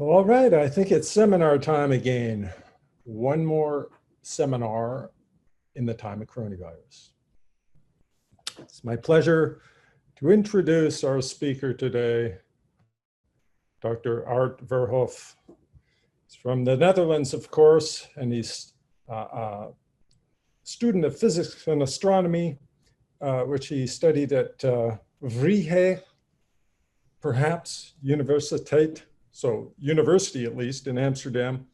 All right, I think it's seminar time again. One more seminar in the time of coronavirus. It's my pleasure to introduce our speaker today, Dr. Art Verhoef. He's from the Netherlands, of course, and he's a student of physics and astronomy, which he studied at Verhoef, perhaps Universiteit, so university at least, in Amsterdam,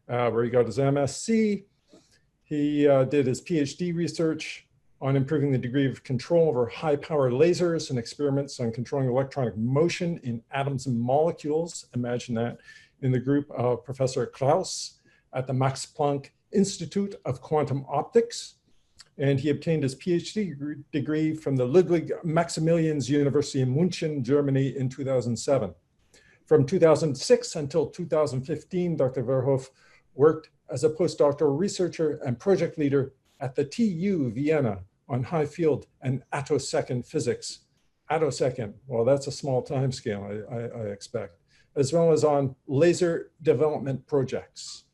where he got his MSc. He did his Ph.D. research on improving the degree of control over high-power lasers and experiments on controlling electronic motion in atoms and molecules. Imagine that, in the group of Professor Klaus at the Max Planck Institute of Quantum Optics. And he obtained his PhD degree from the Ludwig Maximilians University in München, Germany in 2007. From 2006 until 2015, Dr. Verhoef worked as a postdoctoral researcher and project leader at the TU Vienna on high field and attosecond physics. Attosecond, well, that's a small time scale, I expect, as well as on laser development projects.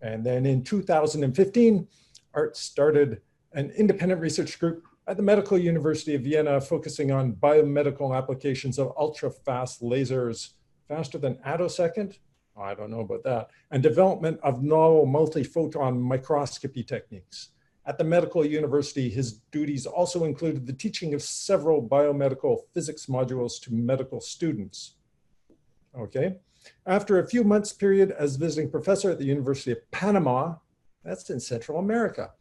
And then in 2015, Art started an independent research group at the Medical University of Vienna focusing on biomedical applications of ultra-fast lasers, faster than attosecond, I don't know about that, and development of novel multiphoton microscopy techniques. At the Medical University, his duties also included the teaching of several biomedical physics modules to medical students. Okay. After a few months period as visiting professor at the University of Panama, that's in Central America,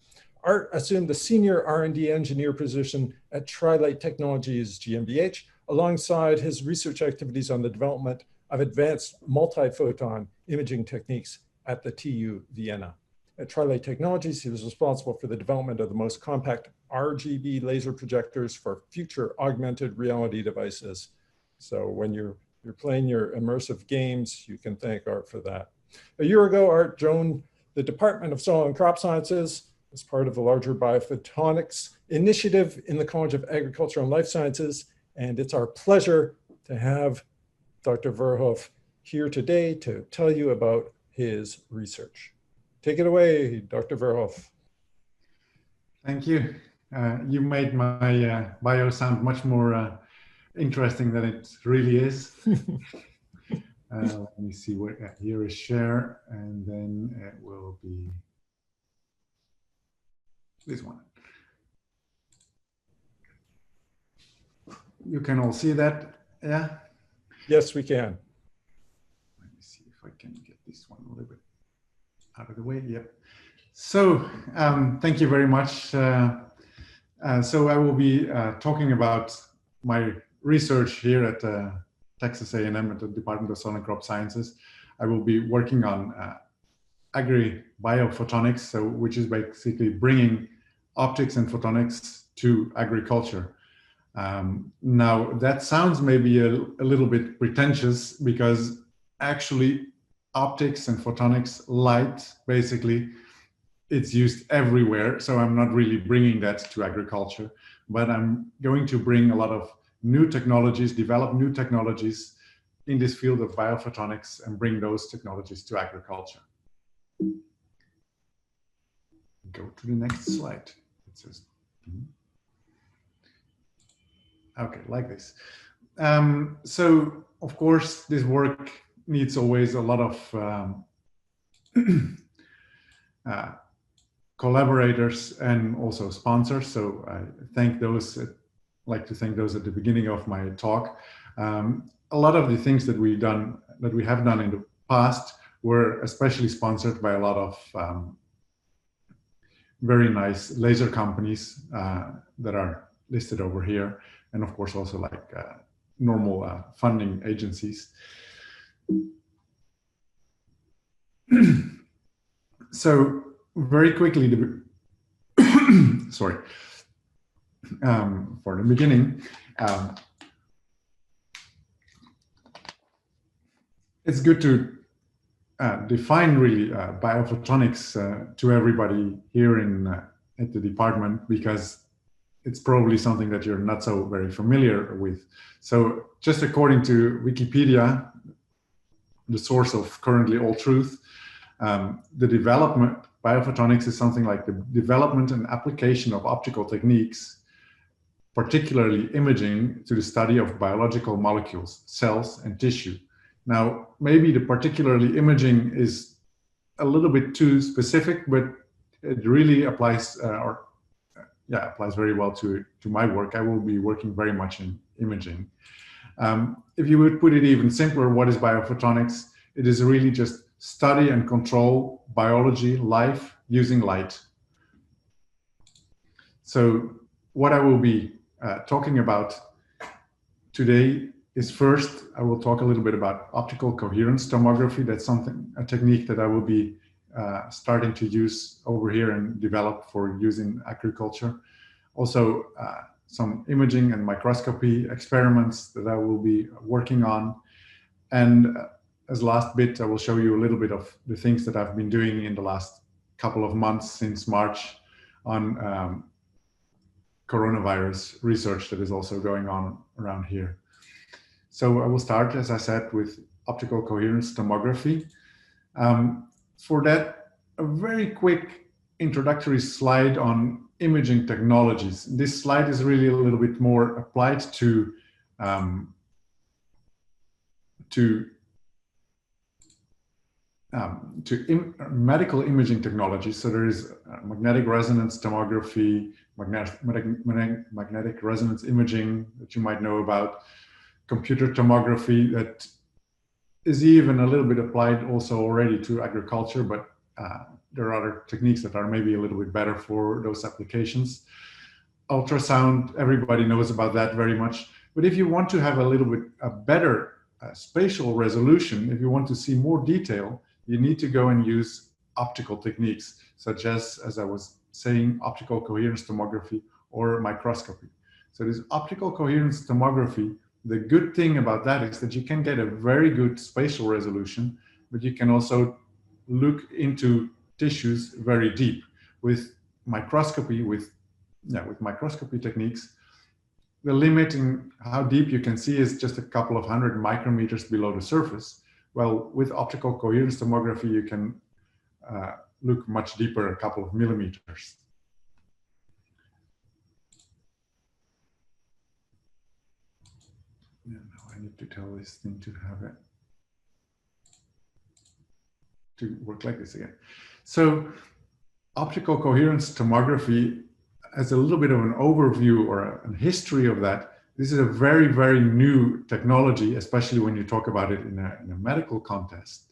Art assumed the senior R&D engineer position at Trilight Technologies GmbH, alongside his research activities on the development of advanced multiphoton imaging techniques at the TU Vienna. At Trilight Technologies, he was responsible for the development of the most compact RGB laser projectors for future augmented reality devices. So when you're playing your immersive games, you can thank Art for that. A year ago, Art joined the Department of Soil and Crop Sciences as part of the larger Biophotonics initiative in the College of Agriculture and Life Sciences. And it's our pleasure to have Dr. Verhoef here today to tell you about his research. Take it away, Dr. Verhoef. Thank you. You made my bio sound much more interesting than it really is. Let me see where, here is share, and then it will be this one. You can all see that, yeah? Yes, we can. Let me see if I can get this one a little bit out of the way. Yep. So thank you very much. So I will be talking about my research here at Texas A&M at the Department of Soil and Crop Sciences. I will be working on Agri Biophotonics, so which is basically bringing optics and photonics to agriculture. Now that sounds maybe a little bit pretentious, because actually optics and photonics, light, basically, it's used everywhere. So I'm not really bringing that to agriculture, but I'm going to bring a lot of new technologies, develop new technologies in this field of biophotonics and bring those technologies to agriculture. Go to the next slide. It says, okay, like this. So of course, this work needs always a lot of collaborators and also sponsors. So I thank those, like to thank those at the beginning of my talk. A lot of the things that we have done in the past were especially sponsored by a lot of very nice laser companies that are listed over here, and of course also like normal funding agencies. So very quickly, sorry, for the beginning, it's good to define really biophotonics to everybody here at the department, because it's probably something that you're not so very familiar with. So just according to Wikipedia, the source of currently all truth. The development, biophotonics is something like the development and application of optical techniques, particularly imaging, to the study of biological molecules, cells, and tissue. Now, maybe the particularly imaging is a little bit too specific, but it really applies, applies very well to my work. I will be working very much in imaging. If you would put it even simpler, what is biophotonics? It is really just study and control biology, life, using light. So what I will be talking about today is, first, I will talk a little bit about optical coherence tomography. That's a technique that I will be starting to use over here and develop for use in agriculture. Also, some imaging and microscopy experiments that I will be working on. And as last bit, I will show you a little bit of the things that I've been doing in the last couple of months since March on coronavirus research that is also going on around here. So I will start, as I said, with optical coherence tomography. For that, a very quick introductory slide on imaging technologies. This slide is really a little bit more applied to medical imaging technologies. So there is magnetic resonance tomography, magnetic resonance imaging that you might know about, computer tomography that is even a little bit applied also already to agriculture, but there are other techniques that are maybe a little bit better for those applications. Ultrasound, everybody knows about that very much. But if you want to have a little bit better spatial resolution, if you want to see more detail, you need to go and use optical techniques, such as I was saying, optical coherence tomography or microscopy. So this optical coherence tomography, the good thing about that is that you can get a very good spatial resolution, but you can also look into tissues very deep. With microscopy, with microscopy techniques, the limit in how deep you can see is just a couple of 100 micrometers below the surface. Well, with optical coherence tomography, you can look much deeper, a couple of millimeters. Yeah, now I need to tell this thing to have it to work like this again. So optical coherence tomography, as a little bit of an overview or a history of that, this is a very, very new technology, especially when you talk about it in a medical context,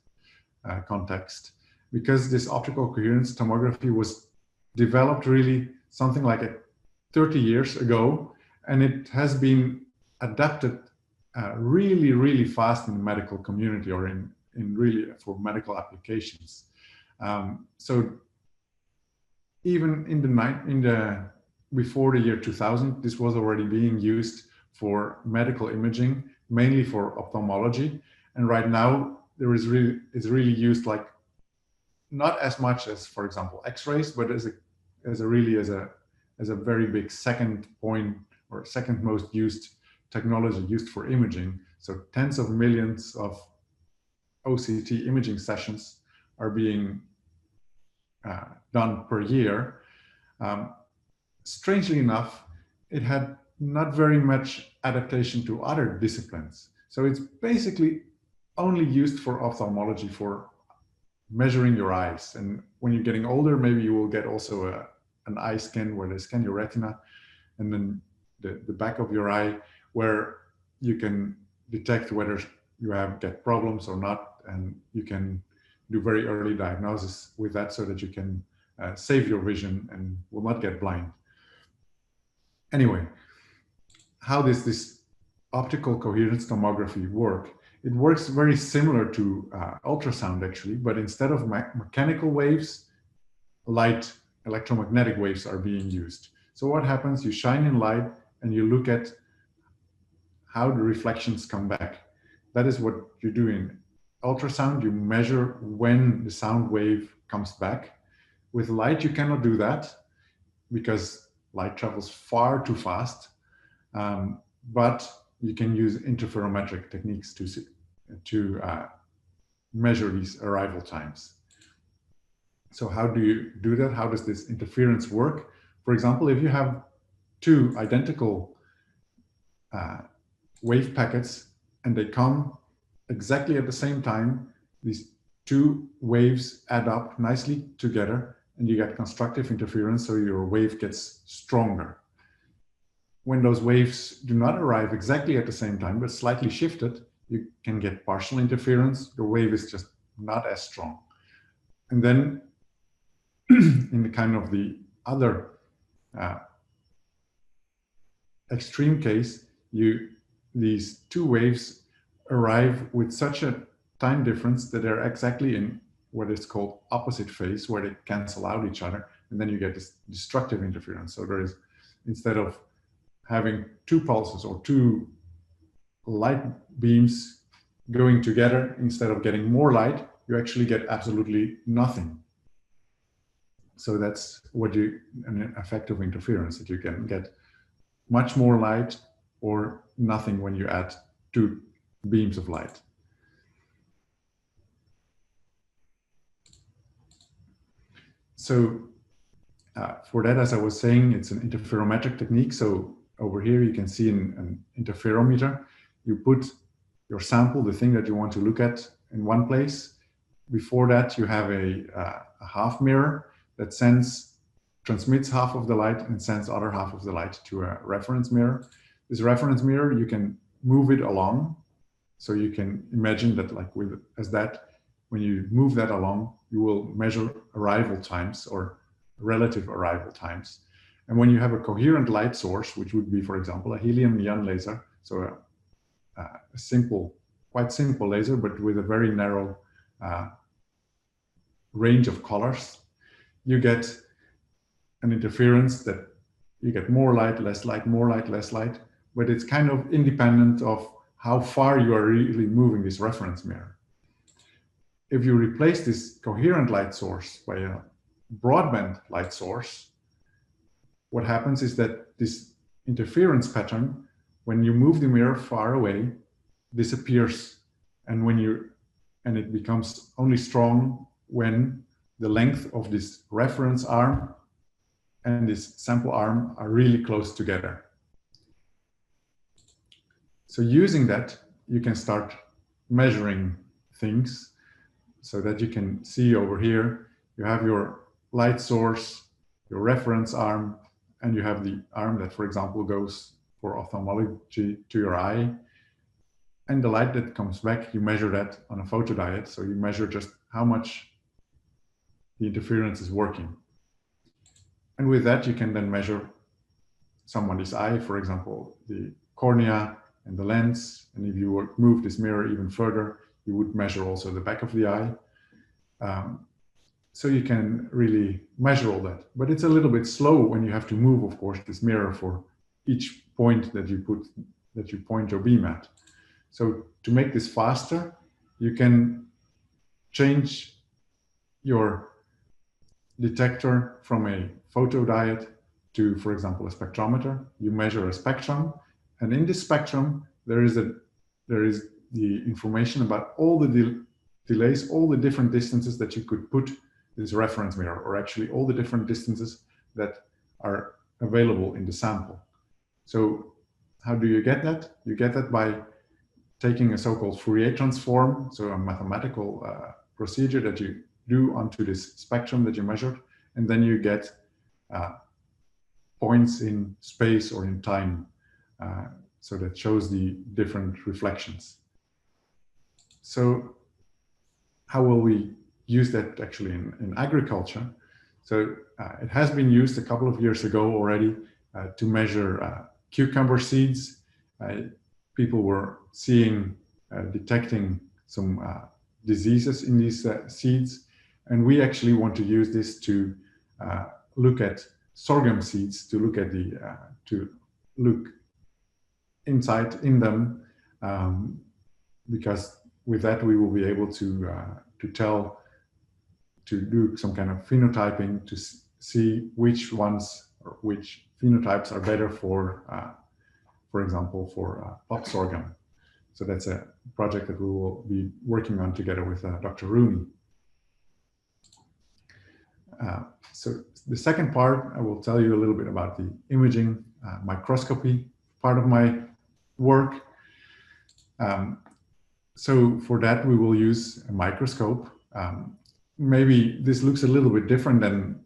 because this optical coherence tomography was developed really something like 30 years ago, and it has been adapted really, really fast in the medical community or in really for medical applications. So even before the year 2000, this was already being used for medical imaging, mainly for ophthalmology. And right now, it's really used like not as much as, for example, X-rays, but as a very big second point or second most used technology used for imaging. So tens of millions of OCT imaging sessions are being done per year. Strangely enough, it had not very much adaptation to other disciplines. So it's basically only used for ophthalmology, for measuring your eyes. And when you're getting older, maybe you will get also an eye scan where they scan your retina, and then the back of your eye where you can detect whether you get problems or not, and you can do very early diagnosis with that so that you can save your vision and will not get blind. Anyway, how does this optical coherence tomography work? It works very similar to ultrasound actually, but instead of mechanical waves, light electromagnetic waves are being used. So what happens? You shine in light and you look at how the reflections come back. That is what you do in ultrasound. You measure when the sound wave comes back. With light, you cannot do that because light travels far too fast. But you can use interferometric techniques to measure these arrival times. So how do you do that? How does this interference work? For example, if you have two identical wave packets and they come exactly at the same time, these two waves add up nicely together and you get constructive interference, so your wave gets stronger. When those waves do not arrive exactly at the same time, but slightly shifted, you can get partial interference. The wave is just not as strong. And then in the kind of the other extreme case, these two waves arrive with such a time difference that they're exactly in what is called opposite phase, where they cancel out each other, and then you get this destructive interference. So there is, instead of having two pulses or two light beams going together, instead of getting more light, you actually get absolutely nothing. So that's what an effect of interference, that you can get much more light or nothing when you add two beams of light. So for that, as I was saying, it's an interferometric technique. So over here, you can see an interferometer. You put your sample, the thing that you want to look at, in one place. Before that, you have a half mirror that transmits half of the light and sends other half of the light to a reference mirror. This reference mirror, you can move it along. So you can imagine that, like when you move that along, you will measure arrival times or relative arrival times. And when you have a coherent light source, which would be, for example, a helium neon laser, so a simple, quite simple laser, but with a very narrow range of colors, you get an interference that you get more light, less light, more light, less light, but it's kind of independent of how far you are really moving this reference mirror. If you replace this coherent light source by a broadband light source, what happens is that this interference pattern, when you move the mirror far away, disappears, and it becomes only strong when the length of this reference arm and this sample arm are really close together. So using that, you can start measuring things, so that you can see over here, you have your light source, your reference arm, and you have the arm that, for example, goes for ophthalmology to your eye. And the light that comes back, you measure that on a photodiode. So you measure just how much the interference is working. And with that, you can then measure somebody's eye, for example, the cornea and the lens. And if you would move this mirror even further, you would measure also the back of the eye. So you can really measure all that. But it's a little bit slow when you have to move, of course, this mirror for each point that you point your beam at. So to make this faster, you can change your detector from a photodiode to, for example, a spectrometer. You measure a spectrum, and in this spectrum, there is the information about all the delays, all the different distances that you could put this reference mirror, or actually all the different distances that are available in the sample. So how do you get that? You get that by taking a so-called Fourier transform, so a mathematical procedure that you do onto this spectrum that you measured, and then you get points in space or in time, so that shows the different reflections. So how will we use that actually in agriculture? So it has been used a couple of years ago already to measure cucumber seeds. People were detecting some diseases in these seeds. And we actually want to use this to look at sorghum seeds, to look inside in them, because with that we will be able to do some kind of phenotyping to see which ones or which phenotypes are better for example, for pop sorghum. So that's a project that we will be working on together with Dr. Rooney. So the second part, I will tell you a little bit about the imaging microscopy part of my work. So for that, we will use a microscope. Maybe this looks a little bit different than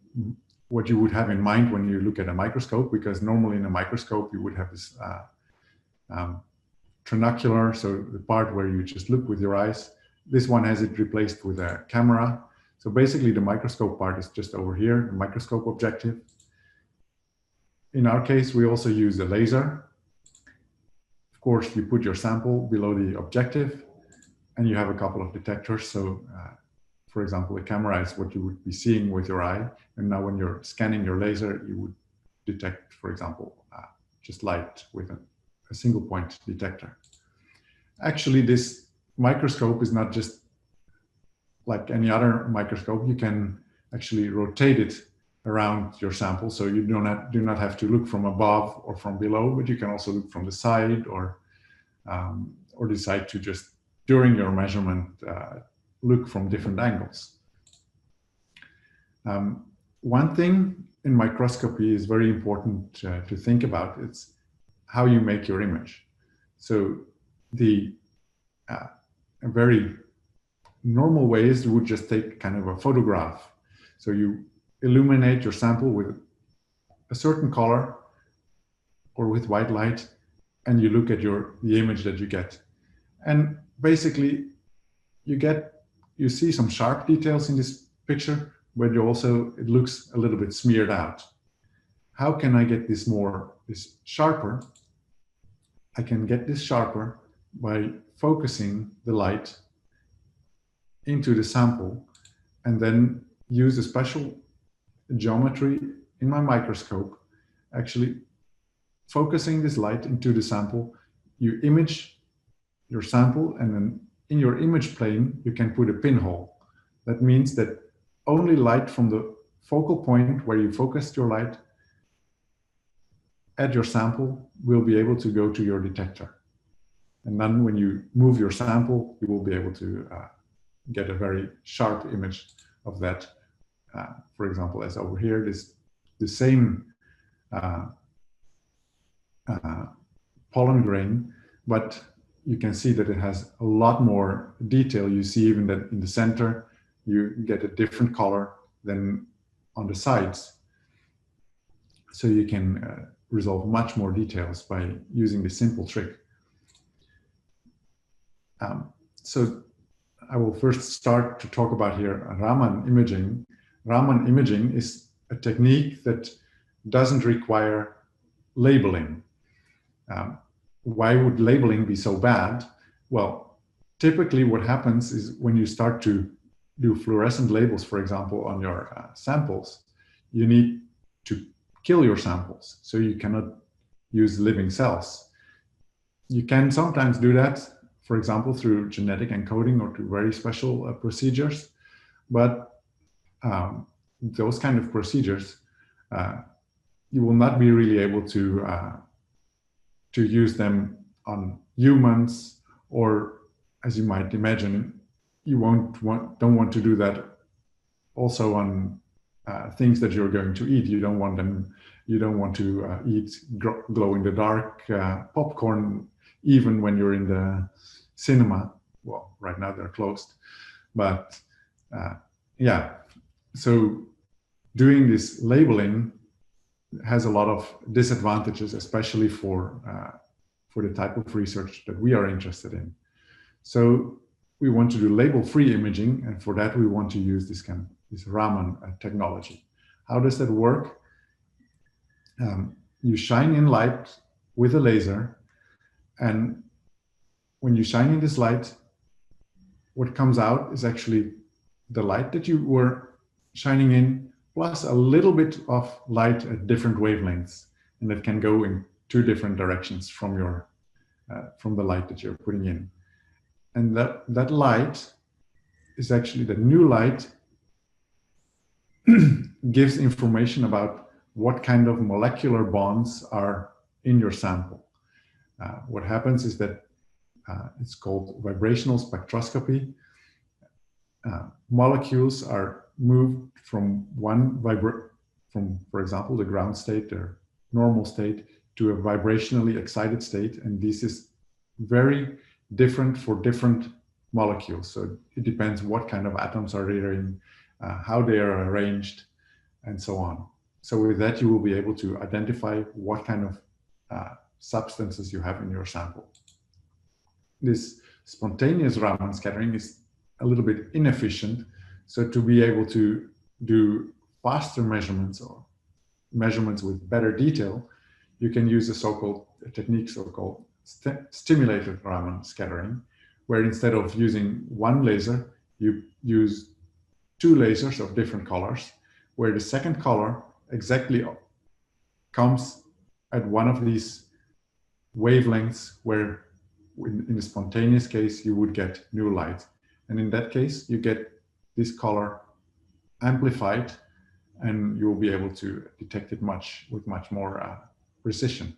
what you would have in mind when you look at a microscope, because normally in a microscope, you would have this trinocular, so the part where you just look with your eyes. This one has it replaced with a camera. So basically the microscope part is just over here, the microscope objective. In our case, we also use a laser. Of course, you put your sample below the objective and you have a couple of detectors. So for example, a camera is what you would be seeing with your eye. And now when you're scanning your laser, you would detect, for example, just light with a single point detector. Actually, this microscope is not just like any other microscope. You can actually rotate it around your sample. So you do not have to look from above or from below, but you can also look from the side or decide to just, during your measurement, look from different angles. One thing in microscopy is very important to think about. It's how you make your image. So a very normal way is you would just take kind of a photograph. So you illuminate your sample with a certain color or with white light, and you look at the image that you get. And basically you see some sharp details in this picture, but it looks a little bit smeared out. How can I get this sharper? I can get this sharper by focusing the light into the sample and then use a special geometry in my microscope, actually focusing this light into the sample. You image your sample, and then in your image plane, you can put a pinhole. That means that only light from the focal point where you focused your light at your sample will be able to go to your detector. And then when you move your sample, you will be able to get a very sharp image of that. For example, as over here, the same pollen grain, but you can see that it has a lot more detail. You see even that in the center, you get a different color than on the sides. So you can resolve much more details by using this simple trick. So I will first start to talk about here Raman imaging. Raman imaging is a technique that doesn't require labeling. Why would labeling be so bad? Well, typically what happens is when you start to do fluorescent labels, for example, on your samples, you need to kill your samples. So you cannot use living cells. You can sometimes do that, for example, through genetic encoding or through very special procedures. But those kind of procedures, you will not be really able to use them on humans, or as you might imagine, you don't want to do that also on things that you're going to eat. You don't want to eat glow in the dark popcorn, even when you're in the cinema. Well, right now they're closed, but yeah. So doing this labeling has a lot of disadvantages, especially for the type of research that we are interested in. So we want to do label-free imaging, and for that we want to use this Raman technology. How does that work? You shine in light with a laser, and when you shine in this light, what comes out is actually the light that you were shining in, plus a little bit of light at different wavelengths, and that can go in two different directions from the light that you're putting in. And that light is actually the new light gives information about what kind of molecular bonds are in your sample. What happens is that it's called vibrational spectroscopy. Molecules are moved from for example, the ground state, their normal state, to a vibrationally excited state, and this is very different for different molecules. So it depends what kind of atoms are there in, how they are arranged, and so on. So with that, you will be able to identify what kind of substances you have in your sample. This spontaneous Raman scattering is a little bit inefficient. So to be able to do faster measurements or measurements with better detail, you can use a so-called technique, so-called stimulated Raman scattering, where instead of using one laser, you use two lasers of different colors, where the second color exactly comes at one of these wavelengths where in the spontaneous case, you would get new light. And in that case, you get this color amplified, and you'll be able to detect it with much more precision.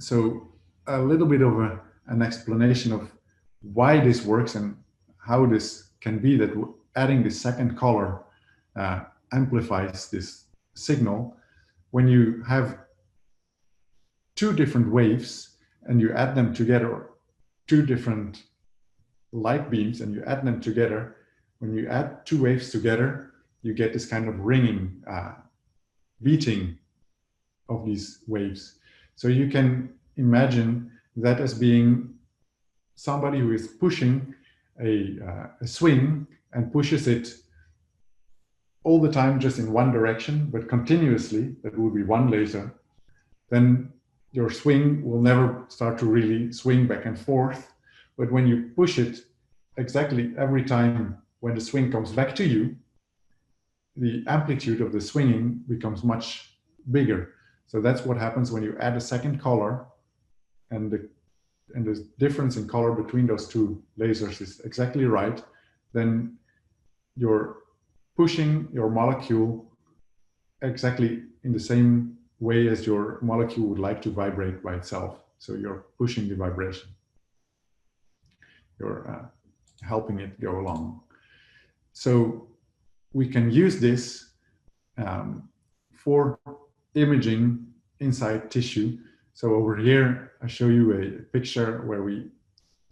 So a little bit of an explanation of why this works and how this can be that adding the second color amplifies this signal. When you have two different waves and you add them together, two different light beams, and you add them together, when you add two waves together, you get this kind of ringing, beating of these waves. So you can imagine that as being somebody who is pushing a swing and pushes it all the time just in one direction, but continuously, that will be one laser. Then your swing will never start to really swing back and forth. But when you push it exactly every time when the swing comes back to you, the amplitude of the swinging becomes much bigger. So that's what happens when you add a second color, and the difference in color between those two lasers is exactly right. Then you're pushing your molecule exactly in the same way as your molecule would like to vibrate by itself. So you're pushing the vibration. You're helping it go along. So we can use this for imaging inside tissue. So over here, I show you a picture where we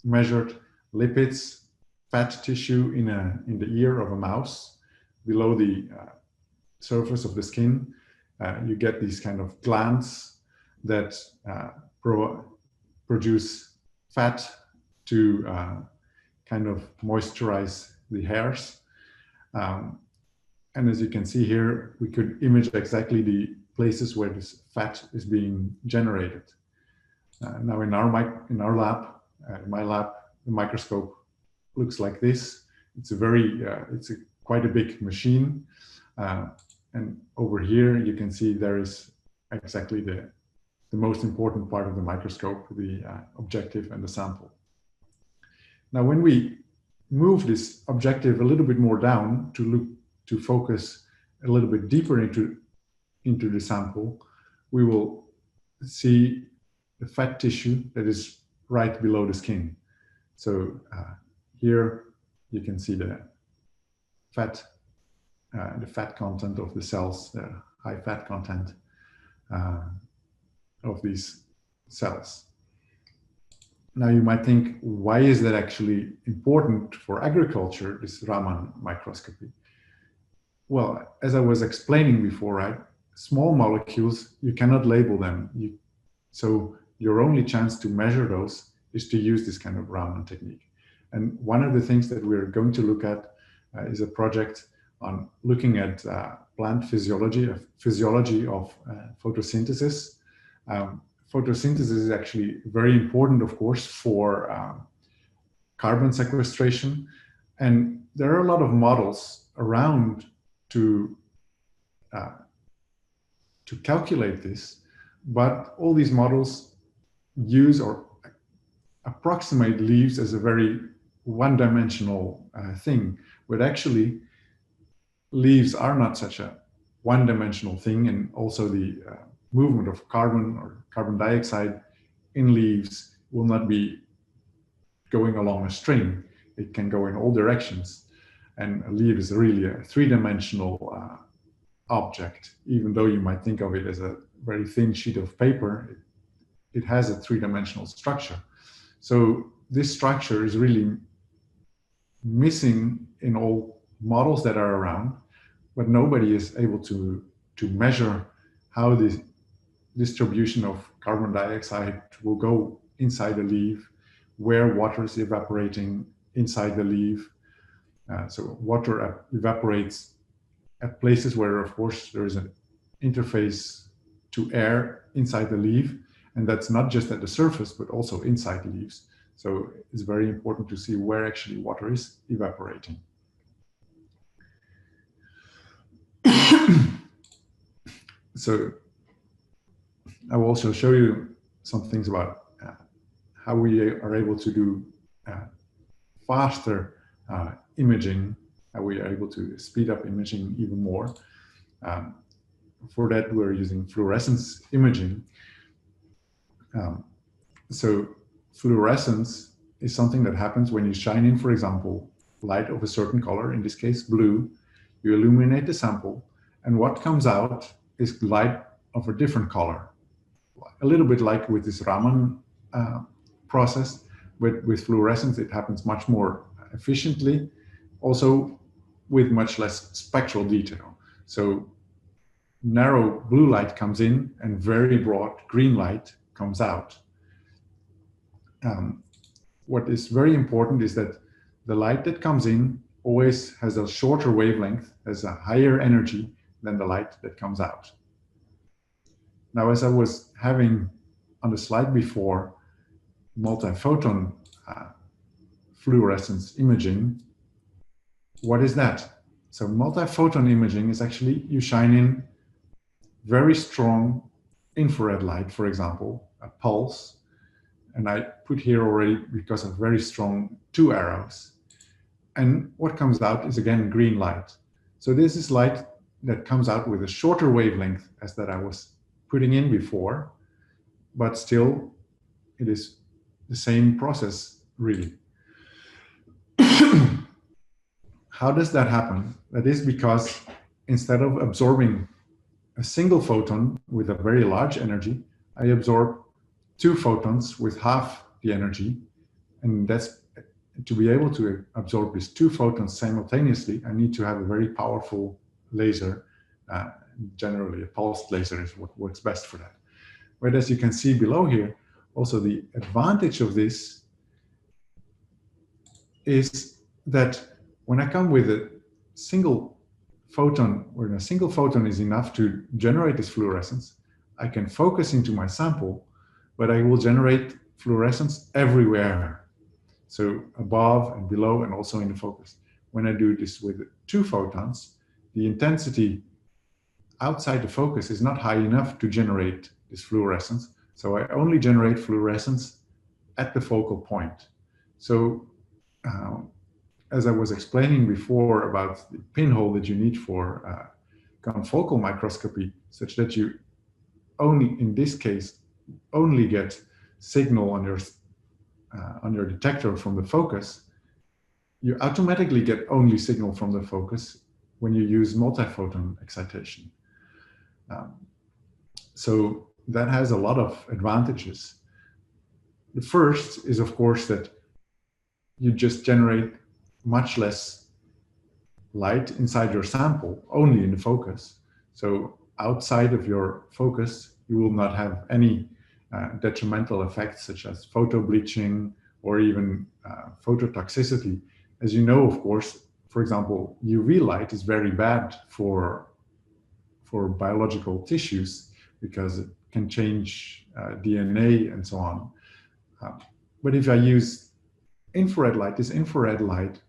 measured lipids, fat tissue in the ear of a mouse below the surface of the skin. You get these kind of glands that produce fat to kind of moisturize the hairs. And as you can see here, we could image exactly the places where this fat is being generated. Now in our lab, my lab, the microscope looks like this. It's quite a big machine. And over here, you can see there is exactly the most important part of the microscope, the objective and the sample. Now, when we move this objective a little bit more down to focus a little bit deeper into the sample, we will see the fat tissue that is right below the skin. So here you can see the fat content of the cells, the high fat content of these cells. Now you might think, why is that actually important for agriculture, this Raman microscopy? Well, as I was explaining before, right? Small molecules, you cannot label them. So your only chance to measure those is to use this kind of Raman technique. And one of the things that we're going to look at is a project on looking at plant physiology of photosynthesis. Photosynthesis is actually very important, of course, for carbon sequestration. And there are a lot of models around to calculate this, but all these models use or approximate leaves as a very one-dimensional thing, but actually leaves are not such a one-dimensional thing, and also the movement of carbon or carbon dioxide in leaves will not be going along a string. It can go in all directions. And a leaf is really a three-dimensional object. Even though you might think of it as a very thin sheet of paper, it has a three-dimensional structure. So this structure is really missing in all models that are around, but nobody is able to measure how the distribution of carbon dioxide will go inside the leaf, where water is evaporating inside the leaf. So water evaporates at places where, of course, there is an interface to air inside the leaf, and that's not just at the surface, but also inside leaves. So it's very important to see where actually water is evaporating. So I will also show you some things about how we are able to do faster imaging, how we are able to speed up imaging even more. For that, we're using fluorescence imaging. So fluorescence is something that happens when you shine in, for example, light of a certain color, in this case blue. You illuminate the sample, and what comes out is light of a different color. A little bit like with this Raman process, but with fluorescence it happens much more efficiently, also with much less spectral detail. So narrow blue light comes in and very broad green light comes out. What is very important is that the light that comes in always has a shorter wavelength, has a higher energy than the light that comes out. Now, as I was having on the slide before, multiphoton fluorescence imaging, what is that? So multiphoton imaging is actually you shine in very strong infrared light, for example, a pulse, and I put here already because of very strong 2 arrows. And what comes out is again green light. So this is light that comes out with a shorter wavelength as that I was putting in before, but still it is the same process really. How does that happen? That is because instead of absorbing a single photon with a very large energy, I absorb 2 photons with half the energy. And that's to be able to absorb these 2 photons simultaneously, I need to have a very powerful laser. Generally, a pulsed laser is what works best for that. But as you can see below here, also the advantage of this is that when I come with a single photon, where a single photon is enough to generate this fluorescence, I can focus into my sample, but I will generate fluorescence everywhere. So above and below and also in the focus. When I do this with 2 photons, the intensity outside the focus is not high enough to generate this fluorescence. So I only generate fluorescence at the focal point. So as I was explaining before about the pinhole that you need for confocal microscopy, such that you only, in this case, only get signal on your detector from the focus, you automatically get only signal from the focus when you use multiphoton excitation. So that has a lot of advantages. The first is, of course, that you just generate much less light inside your sample, only in the focus. So outside of your focus, you will not have any detrimental effects such as photo bleaching or even phototoxicity. As you know, of course, for example, UV light is very bad for biological tissues because it can change DNA and so on. But if I use infrared light, this infrared light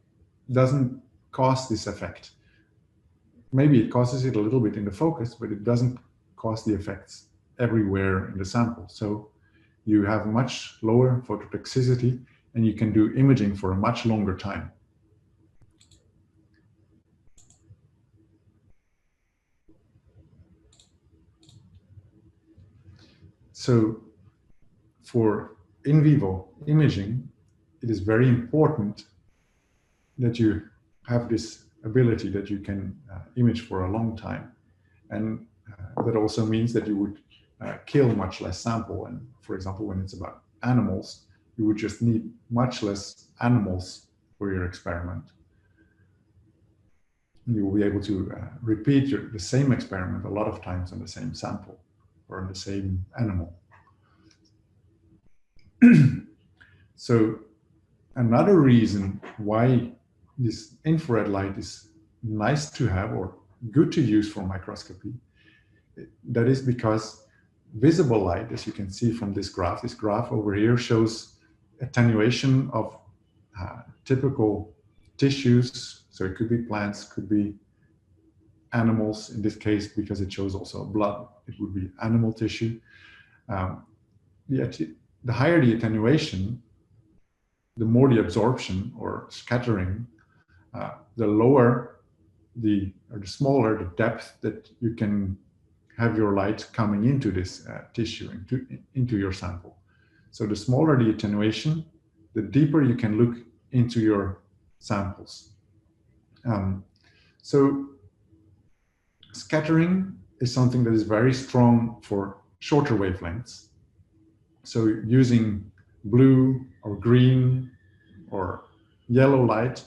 doesn't cause this effect. Maybe it causes it a little bit in the focus, but it doesn't cause the effects everywhere in the sample. So you have much lower phototoxicity and you can do imaging for a much longer time. So for in vivo imaging, it is very important that you have this ability that you can image for a long time. And that also means that you would kill much less sample. And for example, when it's about animals, you would just need much less animals for your experiment. You will be able to repeat the same experiment a lot of times on the same sample or on the same animal. So another reason why this infrared light is nice to have or good to use for microscopy, that is because visible light, as you can see from this graph over here shows attenuation of typical tissues. So it could be plants, could be animals in this case, because it shows also blood, it would be animal tissue. The higher the attenuation, the more the absorption or scattering, the lower the smaller the depth that you can have your light coming into this tissue, into your sample. So the smaller the attenuation, the deeper you can look into your samples. So scattering is something that is very strong for shorter wavelengths. So using blue or green or yellow light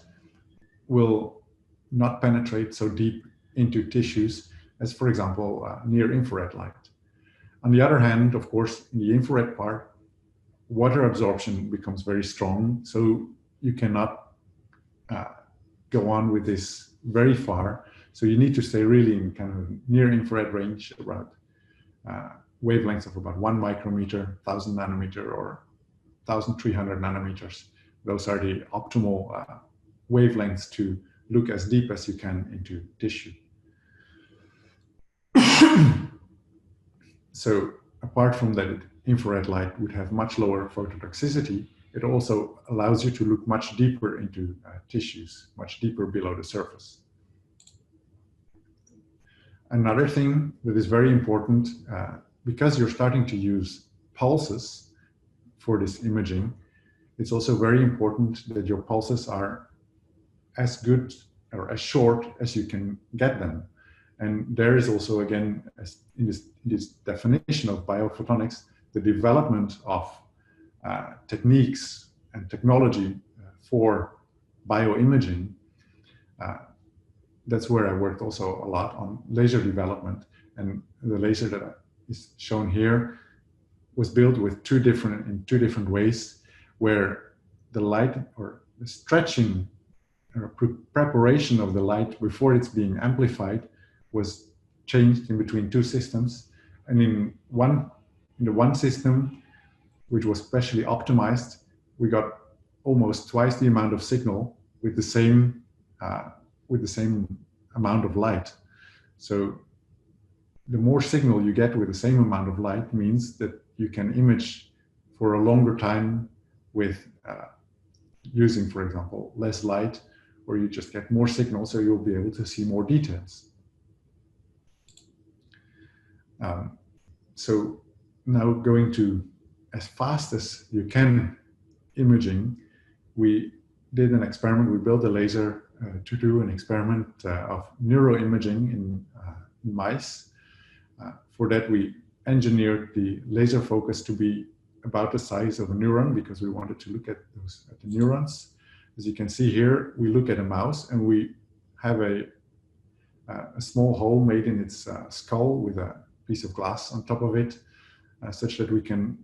will not penetrate so deep into tissues as, for example, near infrared light. On the other hand, of course, in the infrared part, water absorption becomes very strong, so you cannot go on with this very far. So you need to stay really in kind of near infrared range, around wavelengths of about 1 micrometer, 1000 nanometer, or 1300 nanometers. Those are the optimal wavelengths to look as deep as you can into tissue. So apart from that, infrared light would have much lower phototoxicity. It also allows you to look much deeper into tissues, much deeper below the surface. Another thing that is very important, because you're starting to use pulses for this imaging, it's also very important that your pulses are as good or as short as you can get them. And there is also, again, as in this definition of biophotonics, the development of techniques and technology for bioimaging. That's where I worked also a lot on laser development. And the laser that is shown here was built with in two different ways, where the light or the stretching or preparation of the light before it's being amplified was changed in between two systems. And in the one system, which was specially optimized, we got almost twice the amount of signal with the same amount of light. So the more signal you get with the same amount of light means that you can image for a longer time with using, for example, less light, or you just get more signal, so you'll be able to see more details. So now going to as fast as you can imaging, we did an experiment. We built a laser to do an experiment of neuroimaging in mice. For that, we engineered the laser focus to be about the size of a neuron, because we wanted to look at the neurons. As you can see here, we look at a mouse and we have a small hole made in its skull with a piece of glass on top of it, such that we can,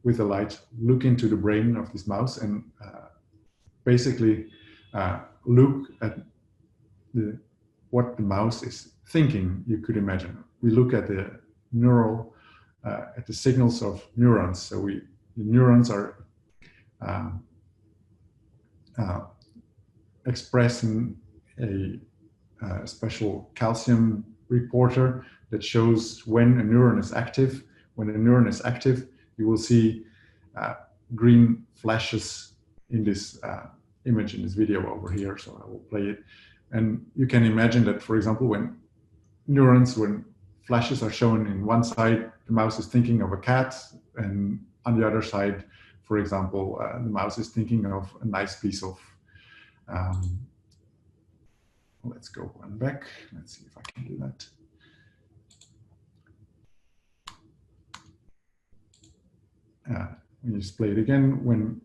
with the light, look into the brain of this mouse and basically look at what the mouse is thinking, you could imagine. We look at the neural, at the signals of neurons. So the neurons are expressing a special calcium reporter that shows when a neuron is active. When a neuron is active, you will see green flashes in this image, in this video over here. So I will play it. And you can imagine that, for example, when flashes are shown in one side, the mouse is thinking of a cat, and on the other side, for example, the mouse is thinking of a nice piece of, let's go one back. Let's see if I can do that. When you display it again, when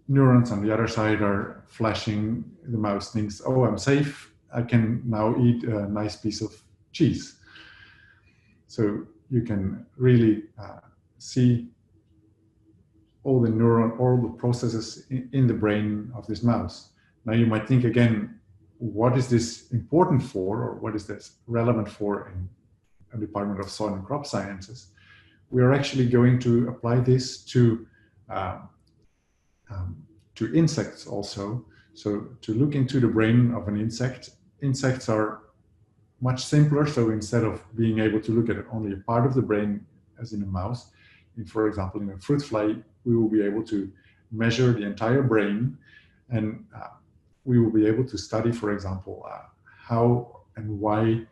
neurons on the other side are flashing, the mouse thinks, oh, I'm safe. I can now eat a nice piece of cheese. So you can really see all the processes in the brain of this mouse. Now you might think again, what is this important for, or what is this relevant for in a Department of Soil and Crop Sciences? We are actually going to apply this to insects also. So to look into the brain of an insect, insects are much simpler. So instead of being able to look at only a part of the brain, as in a mouse, for example, in a fruit fly, we will be able to measure the entire brain, and we will be able to study, for example, how and why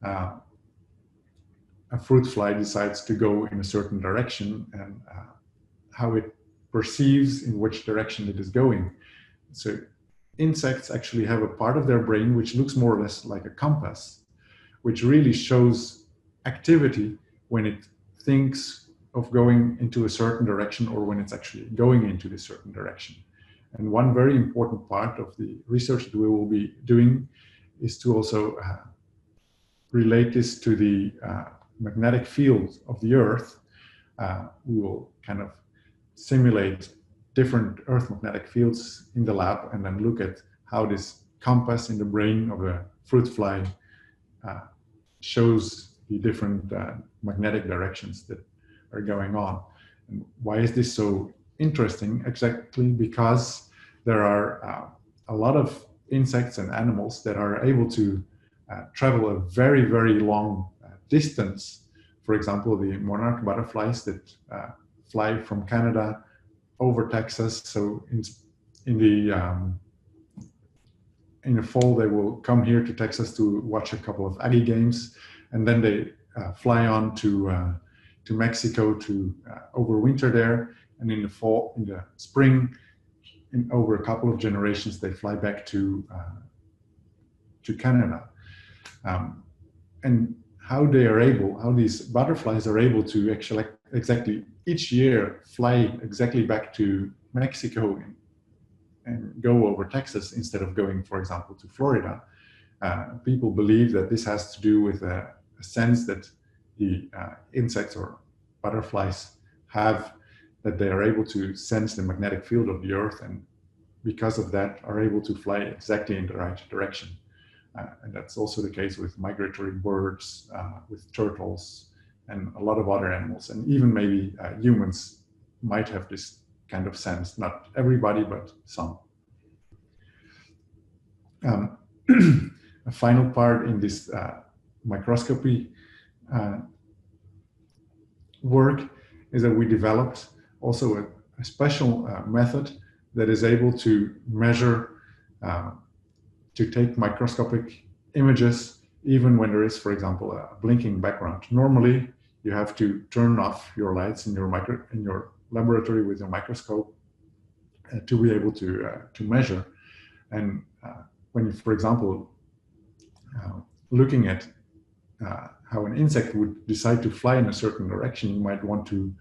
a fruit fly decides to go in a certain direction, and how it perceives in which direction it is going. So insects actually have a part of their brain which looks more or less like a compass, which really shows activity when it thinks of going into a certain direction or when it's actually going into this certain direction. And one very important part of the research that we will be doing is to also relate this to the magnetic field of the Earth. We will kind of simulate different Earth magnetic fields in the lab and then look at how this compass in the brain of a fruit fly shows the different magnetic directions that are going on. And why is this so interesting? Exactly because there are a lot of insects and animals that are able to travel a very, very long distance. For example, the monarch butterflies that fly from Canada over Texas. So in the fall, they will come here to Texas to watch a couple of Aggie games, and then they fly on to Mexico to overwinter there. And in the spring, over a couple of generations, they fly back to Canada. And how these butterflies are able to actually exactly each year fly exactly back to Mexico and go over Texas instead of going, for example, to Florida. People believe that this has to do with a sense that the insects or butterflies have, that they are able to sense the magnetic field of the Earth, and because of that are able to fly exactly in the right direction. And that's also the case with migratory birds, with turtles, and a lot of other animals. And even maybe humans might have this kind of sense. Not everybody, but some. A final part in this microscopy work is that we developed also a special method that is able to measure, to take microscopic images even when there is, for example, a blinking background. Normally, you have to turn off your lights in your laboratory with your microscope to be able to measure. And when you, for example, looking at how an insect would decide to fly in a certain direction, you might want to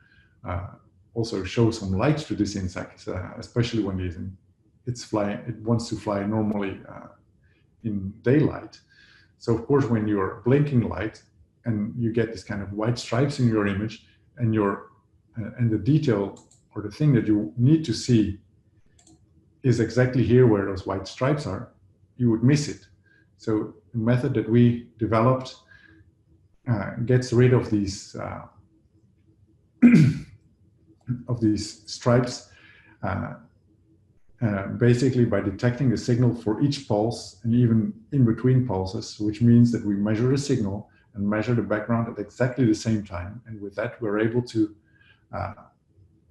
also show some light to this insect, especially when it wants to fly normally in daylight. So of course, when you're blinking light and you get this kind of white stripes in your image, and the detail or the thing that you need to see is exactly here where those white stripes are, you would miss it. So the method that we developed gets rid of these stripes basically by detecting the signal for each pulse and even in between pulses, which means that we measure the signal and measure the background at exactly the same time. And with that, we're able to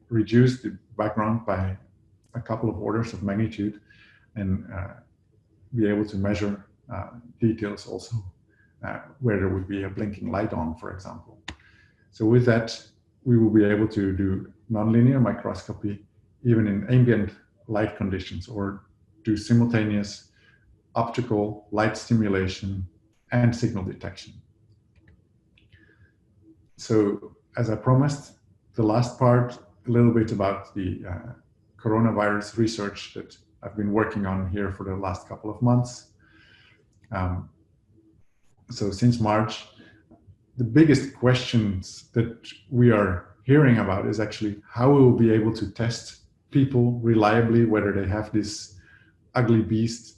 reduce the background by a couple of orders of magnitude and be able to measure details also where there would be a blinking light on, for example. So with that, we will be able to do nonlinear microscopy even in ambient light conditions, or do simultaneous optical light stimulation and signal detection. So, as I promised, the last part, a little bit about the coronavirus research that I've been working on here for the last couple of months. So since March, the biggest questions that we are hearing about is actually how we will be able to test people reliably, whether they have this ugly beast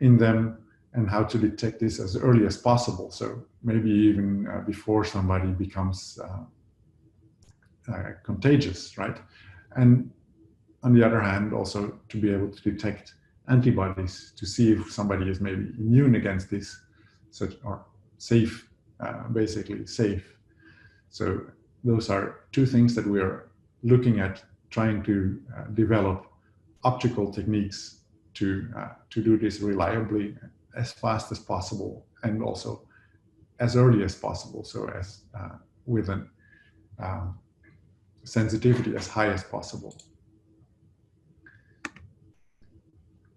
in them, and how to detect this as early as possible. So maybe even before somebody becomes contagious, right? And on the other hand, also to be able to detect antibodies to see if somebody is maybe immune against this, or safe, basically safe. So those are two things that we are looking at, trying to develop optical techniques to do this reliably, as fast as possible, and also as early as possible, so as with an sensitivity as high as possible.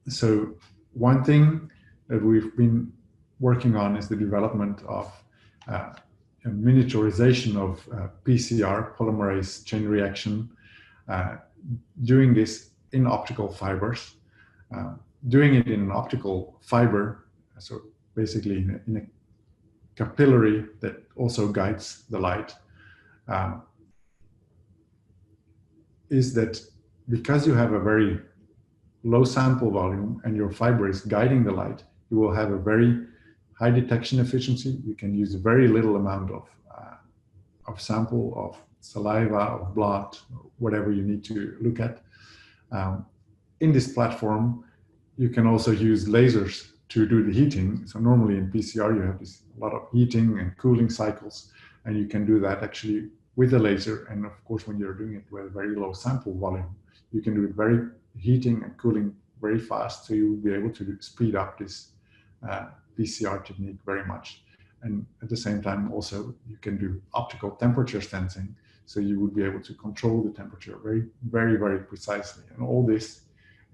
So one thing that we've been working on is the development of a miniaturization of PCR, polymerase chain reaction, doing this in optical fibers, doing it in an optical fiber, so basically in a capillary that also guides the light, is that because you have a very low sample volume and your fiber is guiding the light, you will have a very high detection efficiency. You can use a very little amount of sample, of saliva, of blood, whatever you need to look at. In this platform, you can also use lasers to do the heating. So normally in PCR, you have a lot of heating and cooling cycles, and you can do that actually with a laser. And of course, when you're doing it with a very low sample volume, you can do it very heating and cooling very fast. So you will be able to speed up this PCR technique very much. And at the same time, also, you can do optical temperature sensing. So you would be able to control the temperature very, very, very precisely. And all this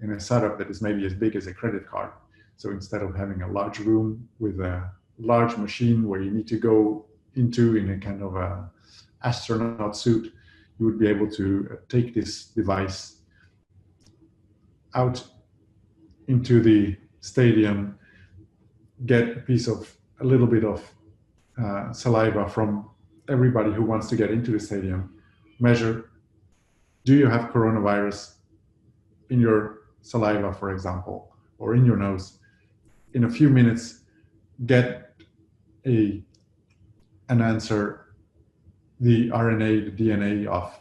in a setup that is maybe as big as a credit card. So instead of having a large room with a large machine where you need to go into in a kind of a astronaut suit, you would be able to take this device out into the stadium, get a little bit of saliva from everybody who wants to get into the stadium, measure, do you have coronavirus in your saliva, for example, or in your nose? In a few minutes, get an answer. The RNA, the DNA of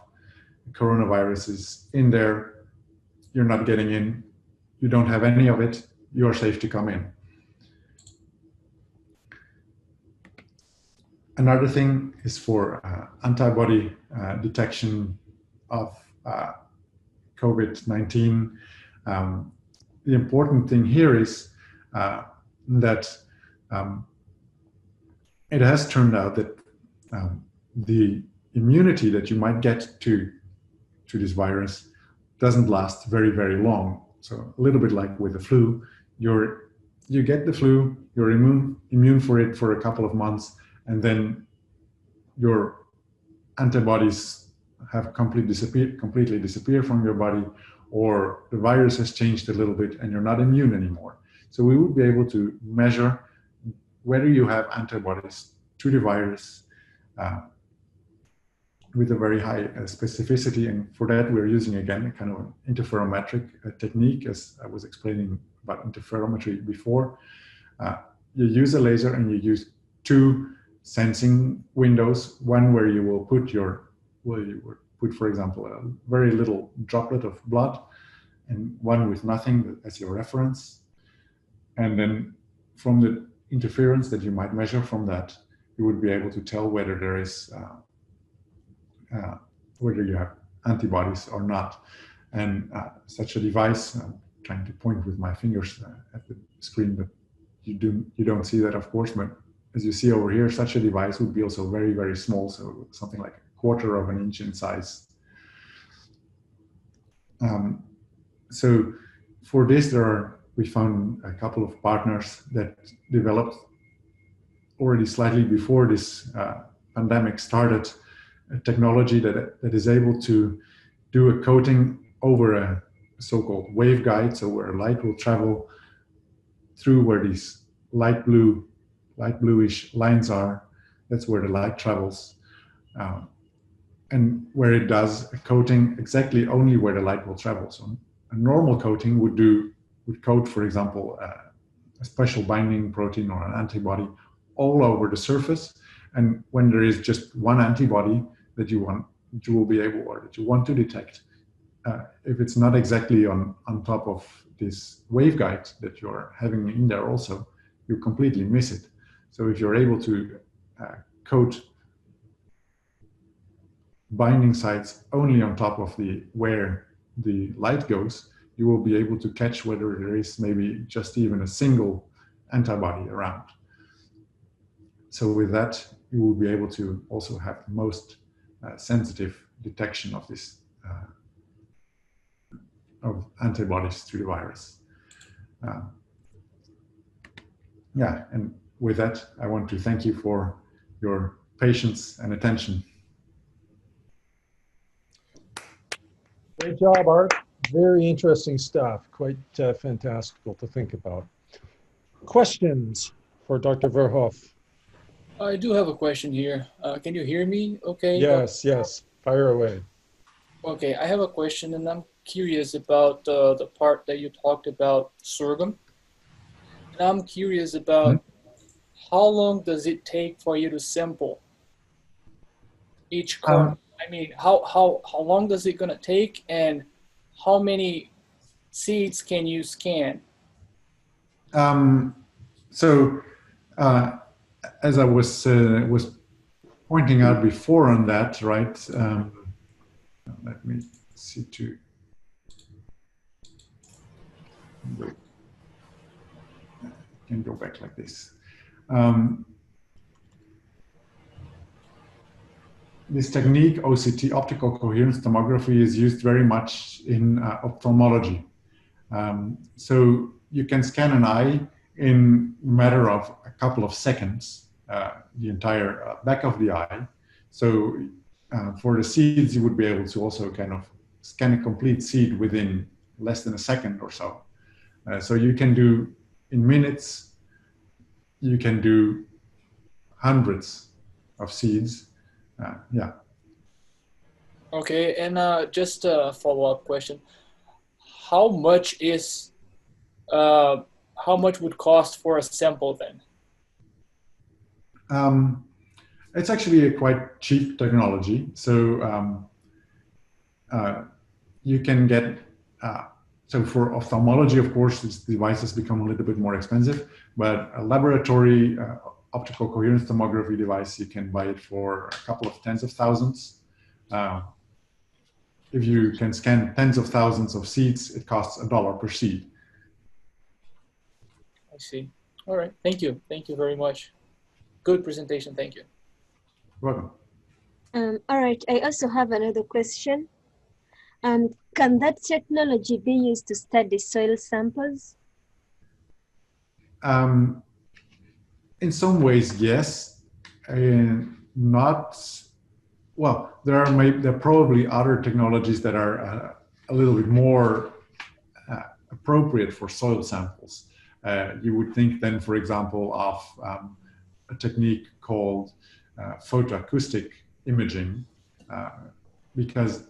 coronavirus is in there. You're not getting in. You don't have any of it. You're safe to come in. Another thing is for antibody detection of COVID-19. The important thing here is that it has turned out that the immunity that you might get to this virus doesn't last very, very long. So a little bit like with the flu, you get the flu, you're immune for it for a couple of months, and then your antibodies have completely disappear from your body, or the virus has changed a little bit and you're not immune anymore. So we would be able to measure whether you have antibodies to the virus with a very high specificity. And for that, we're using, again, a kind of an interferometric technique, as I was explaining about interferometry before. You use a laser and you use two sensing windows, one where you will put for example, a very little droplet of blood, and one with nothing as your reference. And then from the interference that you might measure from that, you would be able to tell whether there is whether you have antibodies or not. And such a device, I'm trying to point with my fingers at the screen, but you don't see that, of course, but as you see over here, such a device would be also very, very small, so something like 1/4 of an inch in size. So for this, we found a couple of partners that developed already slightly before this pandemic started a technology that is able to do a coating over a so-called waveguide, so where light will travel through where these bluish lines are. That's where the light travels. And where it does a coating exactly only where the light will travel. So a normal coating would coat, for example, a special binding protein or an antibody all over the surface. And when there is just one antibody that you will be able, or that you want to detect, if it's not exactly on top of this waveguide that you're having in there also, you completely miss it. So if you're able to coat binding sites only on top of where the light goes, you will be able to catch whether there is maybe just even a single antibody around. So with that, you will be able to also have the most sensitive detection of this of antibodies to the virus. Yeah, and with that, I want to thank you for your patience and attention. Great job, Art. Very interesting stuff. Quite fantastical to think about. Questions for Dr. Verhoef? I do have a question here. Can you hear me okay? Yes, yes. Fire away. Okay, I have a question, and I'm curious about the part that you talked about sorghum. And I'm curious about how long does it take for you to sample each kernel? I mean, how long does it gonna take, and how many seeds can you scan? As I was pointing out before on that, right? Let me see to. Can go back like this. This technique, OCT, optical coherence tomography, is used very much in ophthalmology. So you can scan an eye in a matter of a couple of seconds, the entire back of the eye. So for the seeds, you would be able to also kind of scan a complete seed within less than a second or so. So you can do in minutes, you can do hundreds of seeds. Yeah. Okay, and just a follow-up question: how much would cost for a sample then? It's actually a quite cheap technology. So you can get, so for ophthalmology, of course, these devices become a little bit more expensive, but a laboratory optical coherence tomography device, you can buy it for a couple of tens of thousands. If you can scan tens of thousands of seeds, it costs $1 per seed. I see. All right. Thank you. Thank you very much. Good presentation. Thank you. Welcome. All right. I also have another question. Can that technology be used to study soil samples? In some ways, yes. Not, well, there are probably other technologies that are a little bit more appropriate for soil samples. You would think then, for example, of a technique called photoacoustic imaging, because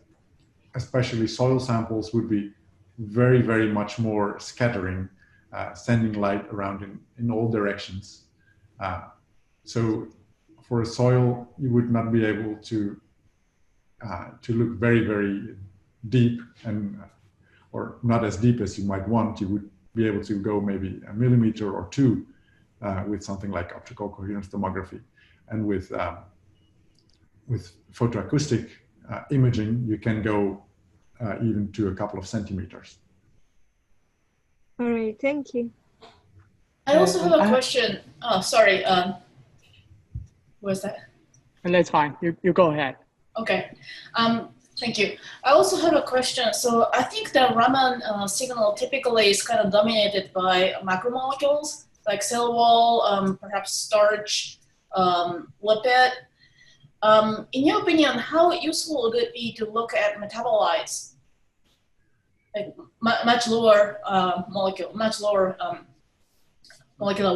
especially soil samples would be very, very much more scattering, sending light around in all directions. So for a soil, you would not be able to look very, very deep, and or not as deep as you might want. You would be able to go maybe a millimeter or two with something like optical coherence tomography, and with photoacoustic imaging, you can go even to a couple of centimeters. All right, thank you. I also have a question. Oh, sorry. What's that? And that's fine. You go ahead. Okay. Thank you. I also have a question. So I think the Raman signal typically is kind of dominated by macromolecules like cell wall, perhaps starch, lipid. In your opinion, how useful would it be to look at metabolites, like much lower molecular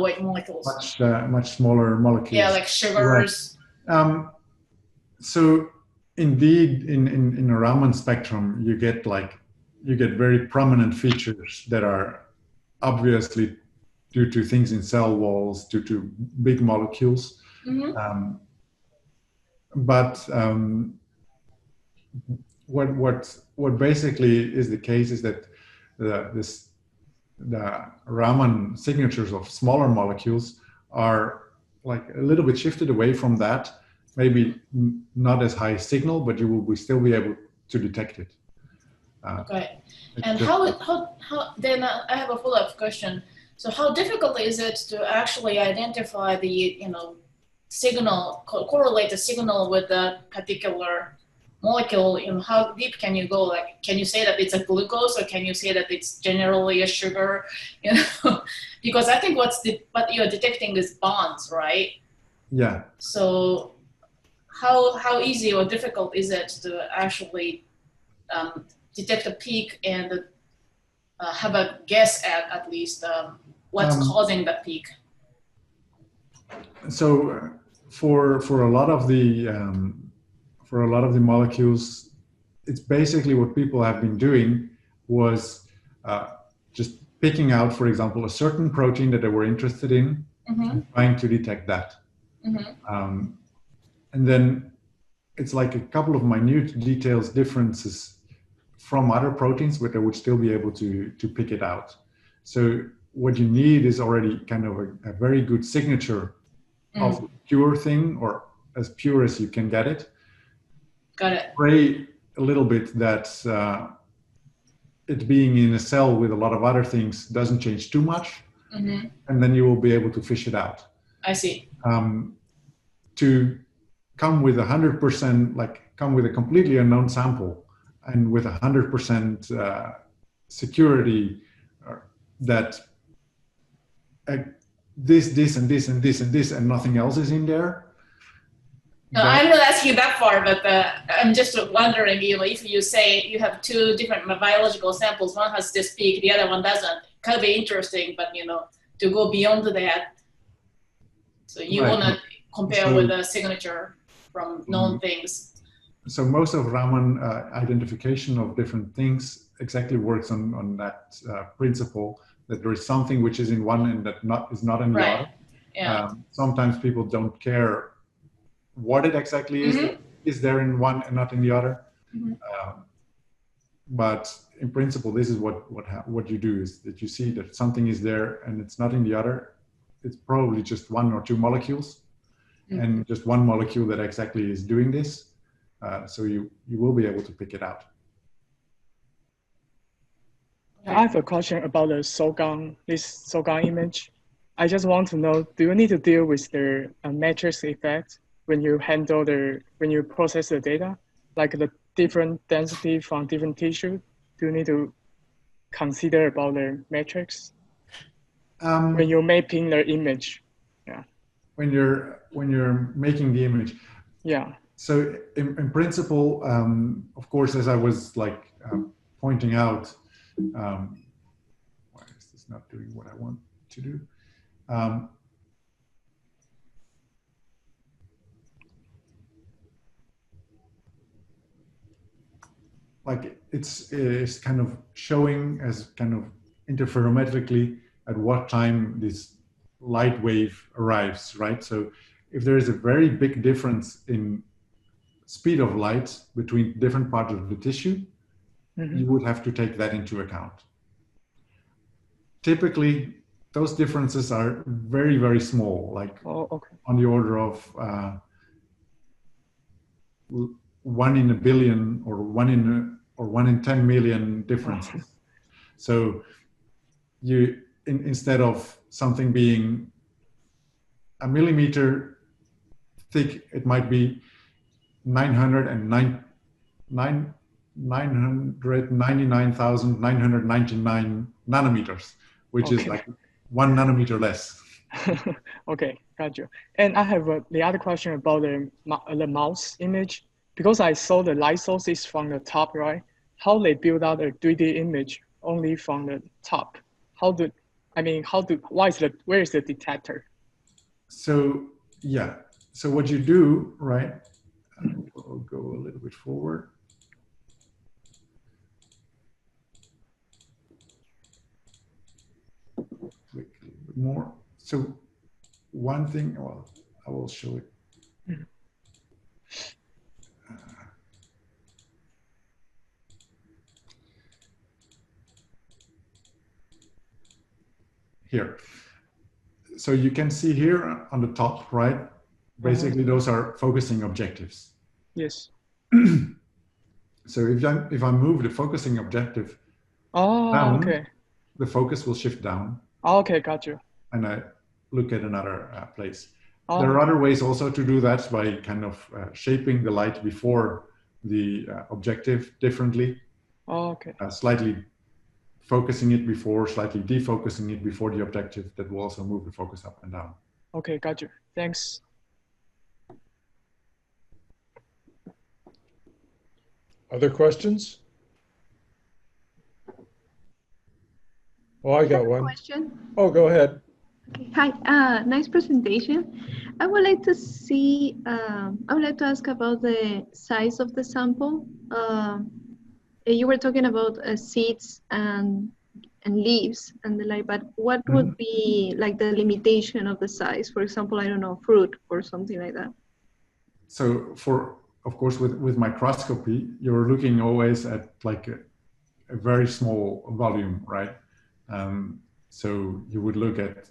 weight molecules? Much smaller molecules. Yeah, like sugars. Right. So indeed, in a Raman spectrum, you get very prominent features that are obviously due to things in cell walls, due to big molecules. Mm-hmm. What basically is the case is that the Raman signatures of smaller molecules are like a little bit shifted away from that. Maybe not as high signal, but you will still be able to detect it. Okay. And how then I have a follow-up question. So how difficult is it to actually identify the signal, correlate the signal with that particular molecule? How deep can you go? Like, can you say that it's a glucose, or can you say that it's generally a sugar? Because I think what you're detecting is bonds, right? Yeah. So how easy or difficult is it to actually detect a peak and have a guess at least what's causing the peak? So for a lot of the molecules, it's basically what people have been doing was just picking out, for example, a certain protein that they were interested in, Mm-hmm. and trying to detect that. Mm-hmm. And then it's like a couple of minute details differences from other proteins, but they would still be able to pick it out. So what you need is already kind of a very good signature of a pure thing, or as pure as you can get it. Got it. Pray a little bit that it being in a cell with a lot of other things doesn't change too much, Mm-hmm. and then you will be able to fish it out. I see. To come with 100%, like come with a completely unknown sample and with 100% security that this and this and this and this and nothing else is in there. No, I'm not asking that far, but I'm just wondering, if you say you have two different biological samples, one has this peak, the other one doesn't, kind of be interesting, but to go beyond that. So you want to compare with a signature from known things. So most of Raman identification of different things exactly works on that principle, that there is something which is in one and that is not in the other. Yeah. Sometimes people don't care what it exactly is that is there in one and not in the other. But in principle, this is what you do, is that you see that something is there and it's not in the other. It's probably just one or two molecules, and just one molecule that exactly is doing this. So you will be able to pick it out. I have a question about the this Sogang image. I just want to know, do you need to deal with the matrix effect when you when you process the data, like the different density from different tissue? Do you need to consider about the matrix when you're mapping the image? Yeah. When you're making the image. Yeah. So in principle, of course, as I was pointing out, why is this not doing what I want to do? It's kind of showing as kind of interferometrically at what time this light wave arrives, right? So if there is a very big difference in speed of light between different parts of the tissue, you would have to take that into account. Typically, those differences are very, very small, on the order of 1 in a billion or 1 in 10 million differences. So instead of something being a millimeter thick, it might be 909 999,999 nanometers, which is Okay. like 1 nanometer less. Okay, got you. And I have the other question about the mouse image. Because I saw the light source is from the top, right? How they build out a 3D image only from the top? Where is the detector? So, yeah. So what you do, right? I'll go a little bit forward. Click a little bit more. So one thing, well, I will show it. Here. So you can see here on the top, right? Basically, those are focusing objectives. Yes. So if I move the focusing objective down, okay, the focus will shift down. Okay, got you. And I look at another place. There are other ways also to do that by kind of shaping the light before the objective differently. Okay. Slightly focusing it before, slightly defocusing it before the objective. That will also move the focus up and down. Okay, got you. Thanks. Other questions? Oh, I got one. Question. Oh, go ahead. Okay. Hi. Nice presentation. I would like to see. I would like to ask about the size of the sample. You were talking about seeds and leaves and the like, but what would be like the limitation of the size? For example, I don't know, fruit or something like that. So of course, with microscopy, you're looking always at like a very small volume, right? So you would look at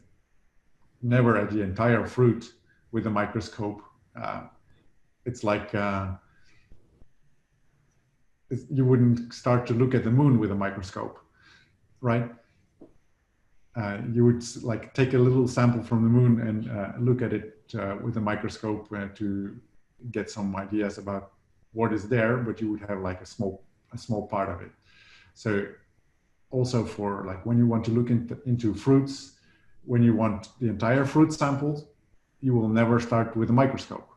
never at the entire fruit with a microscope. It's like you wouldn't start to look at the moon with a microscope, right? You would like take a little sample from the moon and look at it with a microscope to get some ideas about what is there, but you would have like a small part of it. So also for like when you want to look into fruits, when you want the entire fruit samples, you will never start with a microscope.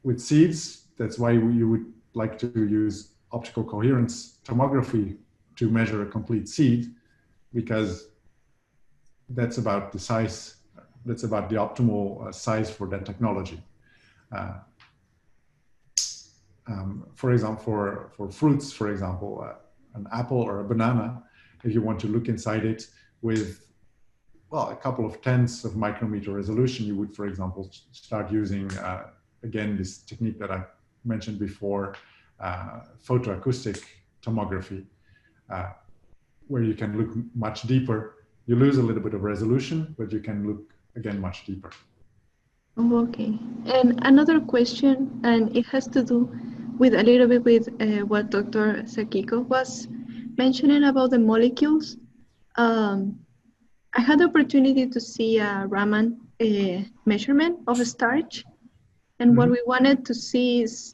With seeds, that's why you would like to use optical coherence tomography to measure a complete seed, because that's about the size, that's about the optimal size for that technology. For example, for fruits, for example, an apple or a banana, if you want to look inside it with, well, a couple of tenths of micrometer resolution, you would, for example, start using, again, this technique that I mentioned before, photoacoustic tomography, where you can look much deeper. You lose a little bit of resolution, but you can look, again, much deeper. Oh, okay. And another question, and it has to do with a little bit with what Dr. Sakiko was mentioning about the molecules. I had the opportunity to see a Raman measurement of a starch. And what we wanted to see is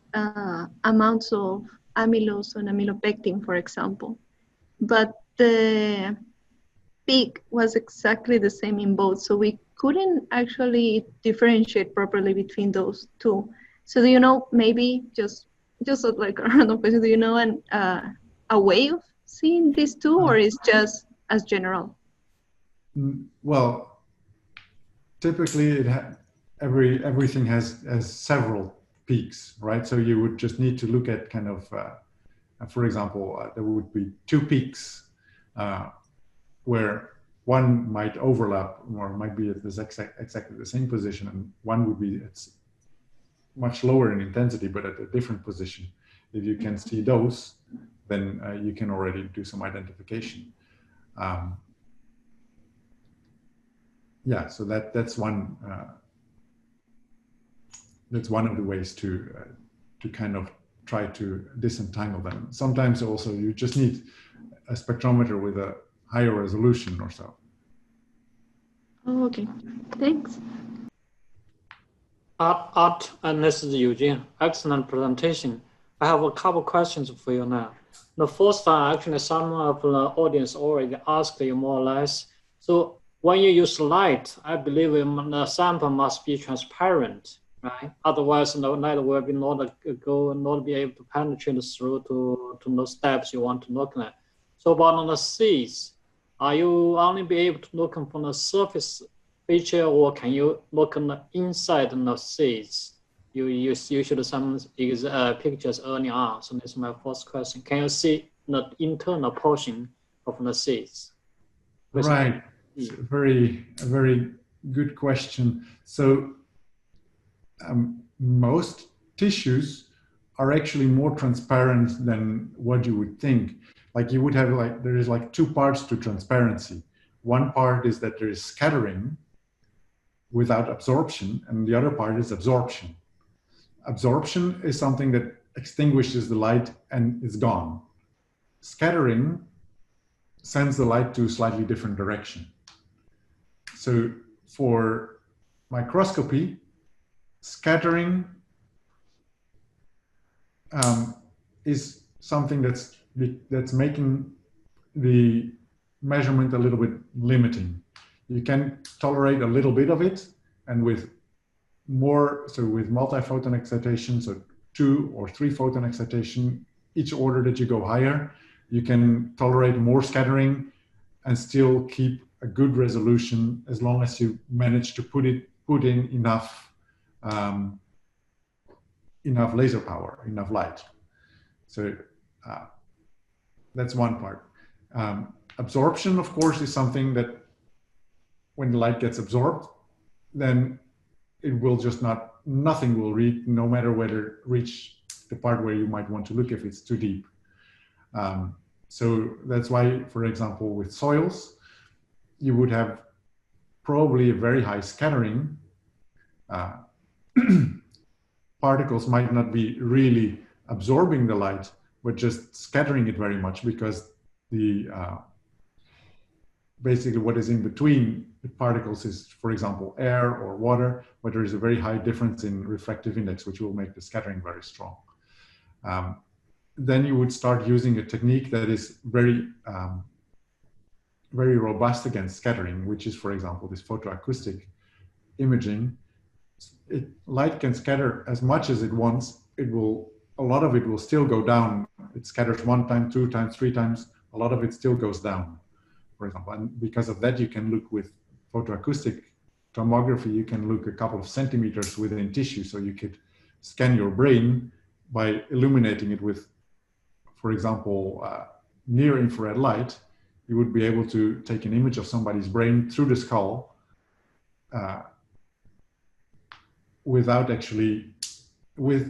amounts of amylose and amylopectin, for example. But the peak was exactly the same in both. So we couldn't actually differentiate properly between those two. So do you know, maybe just like a random question, do you know a way of seeing these two, or is just as general? Well, typically everything has several peaks, right? So you would just need to look at kind of, for example, there would be two peaks where one might overlap or might be at this exactly the same position, and one would be it's much lower in intensity but at a different position. If you can see those, then you can already do some identification. Yeah, so that's one of the ways to kind of try to disentangle them. Sometimes also you just need a spectrometer with a higher resolution or so. Oh, okay, thanks. Art, and this is Eugene. Excellent presentation. I have a couple questions for you now. The first one, actually, some of the audience already asked you more or less. So when you use light, I believe the sample must be transparent, right? Otherwise, the light will be not be able to penetrate through to those steps you want to look at. So about on the seeds, are you only be able to look from the surface feature, or can you look on the inside of the seeds? You showed some pictures early on. So this is my first question. Can you see the internal portion of the seeds? Right. A very good question. So most tissues are actually more transparent than what you would think. Like you would have there is two parts to transparency. One part is that there is scattering without absorption, and the other part is absorption. Absorption is something that extinguishes the light and is gone. Scattering sends the light to a slightly different direction. So for microscopy, scattering is something that's making the measurement a little bit limiting. You can tolerate a little bit of it, and with multiphoton excitation, so 2 or 3 photon excitation, each order that you go higher, you can tolerate more scattering and still keep a good resolution as long as you manage to put in enough laser power, enough light. So that's one part. Absorption, of course, is something that when the light gets absorbed, then it will just nothing will reach, no matter whether reach the part where you might want to look if it's too deep. So that's why, for example, with soils, you would have probably a very high scattering. Particles might not be really absorbing the light, but just scattering it very much, because basically what is in between the particles is, for example, air or water, but there is a very high difference in refractive index, which will make the scattering very strong. Then you would start using a technique that is very robust against scattering, which is, for example, this photoacoustic imaging. Light can scatter as much as it wants. A lot of it will still go down. It scatters 1 time, 2 times, 3 times. A lot of it still goes down, for example. And because of that, you can look with photoacoustic tomography, you can look a couple of centimeters within tissue. So you could scan your brain by illuminating it with, for example, near infrared light. You would be able to take an image of somebody's brain through the skull with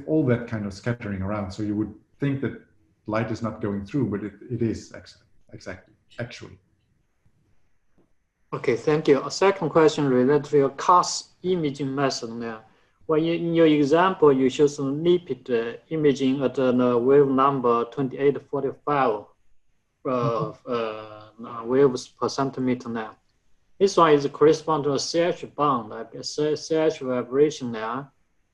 all that kind of scattering around. So you would think that light is not going through, but it is actually. Okay, thank you. A second question related to your CAS imaging method now. When in your example, you show some lipid imaging at the wave number 2845 waves per centimeter now. This one is correspond to a CH band, like a CH vibration there. I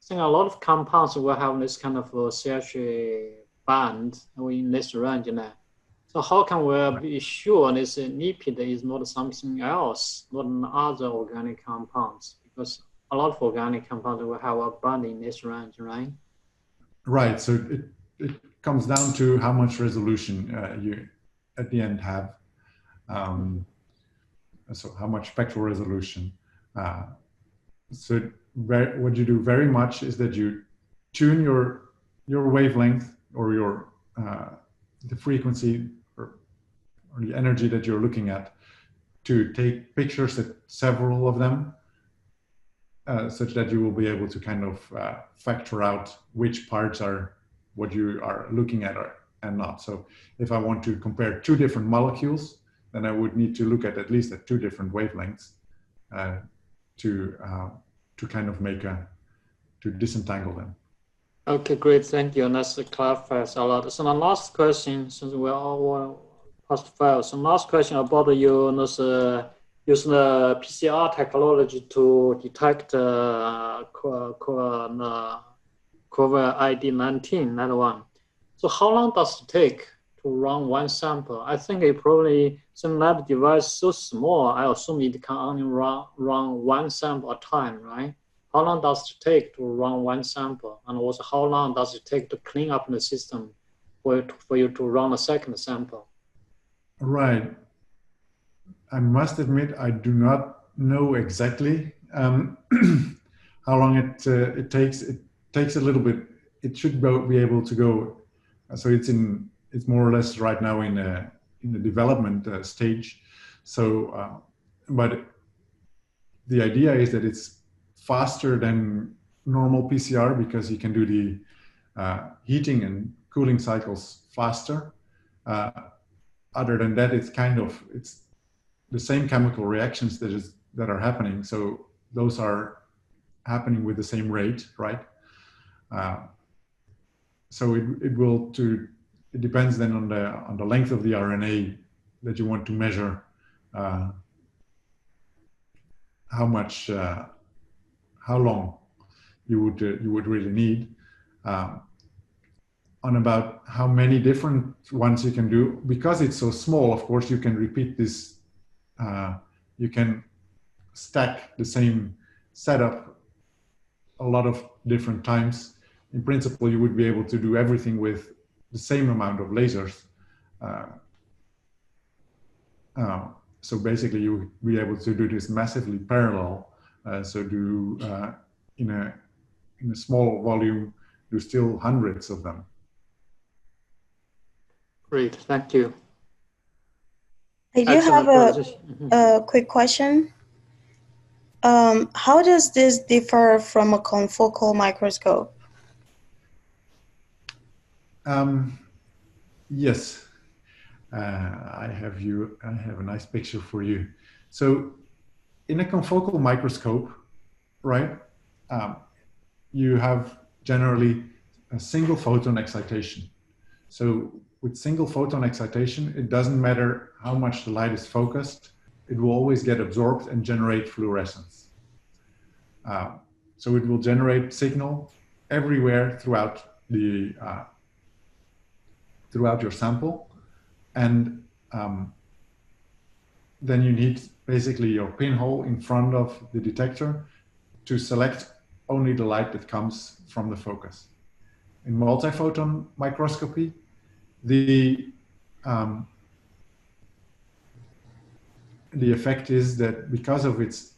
think a lot of compounds will have this kind of CH band in this range now. So how can we be sure this lipid is not something else, not other organic compounds? Because a lot of organic compounds will have a band in this range, right? Right. So it comes down to how much resolution you at the end have. So how much spectral resolution. So what you do very much is that you tune your wavelength or your the frequency or the energy that you're looking at to take pictures at several of them, such that you will be able to kind of factor out which parts are what you are looking at and not. So if I want to compare 2 different molecules, then I would need to look at least at 2 different wavelengths to kind of to disentangle them. Okay, great, thank you. And that clarifies a lot. So the last question, since we're all past 5, so last question about you using the PCR technology to detect COVID-19, that one. So how long does it take to run one sample? I think it probably, some lab device so small, I assume it can only run one sample at a time, right? How long does it take to run one sample? And also how long does it take to clean up the system for you to run a second sample? Right. I must admit, I do not know exactly how long it takes. It takes a little bit. It should be able to go. So it's more or less right now in the development stage. So, but the idea is that it's faster than normal PCR because you can do the heating and cooling cycles faster. Other than that, it's the same chemical reactions that are happening. So those are happening with the same rate, right? So it depends then on the length of the RNA that you want to measure, how long you would really need, on about how many different ones you can do. Because it's so small, of course, you can repeat this. You can stack the same setup a lot of different times. In principle, you would be able to do everything with the same amount of lasers. So basically, you would be able to do this massively parallel. So do in a small volume, do still hundreds of them. Great, thank you. I do have a quick question. How does this differ from a confocal microscope? Yes, I have a nice picture for you. So in a confocal microscope, right, you have generally a single photon excitation. So with single photon excitation, it doesn't matter how much the light is focused, it will always get absorbed and generate fluorescence. So it will generate signal everywhere throughout your sample. And then you need basically your pinhole in front of the detector to select only the light that comes from the focus. In multiphoton microscopy, the effect is that because it's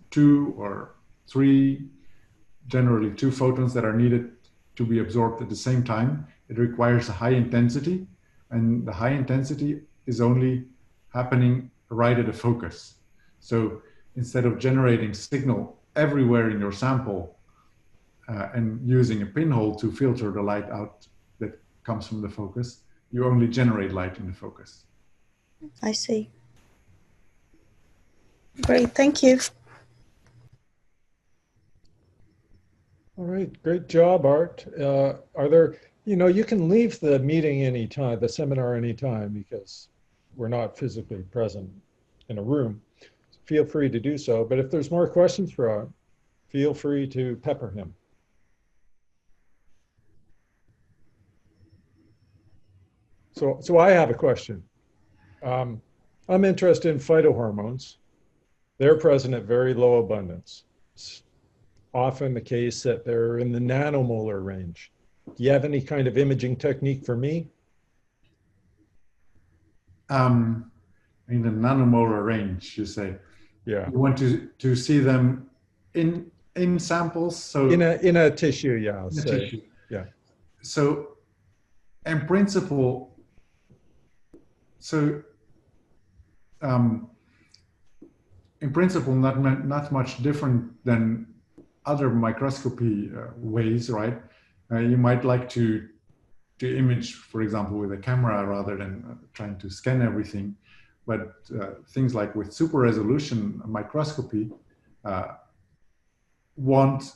two or three, generally two photons that are needed to be absorbed at the same time, it requires a high intensity, and the high intensity is only happening right at the focus. So instead of generating signal everywhere in your sample and using a pinhole to filter the light out that comes from the focus, you only generate light in the focus. I see. Great, thank you. All right, great job, Art. Are there, you can leave the meeting anytime, the seminar anytime, because we're not physically present in a room. So feel free to do so. But if there's more questions for Art, feel free to pepper him. So I have a question. I'm interested in phytohormones. They're present at very low abundance. It's often the case that they're in the nanomolar range. Do you have any kind of imaging technique for me? In the nanomolar range, you say? Yeah. You want to see them in samples? So in a tissue, yeah. I'll say. Tissue. Yeah. So in principle, not much different than other microscopy ways, right? You might like to image, for example, with a camera rather than trying to scan everything. But things like with super resolution microscopy want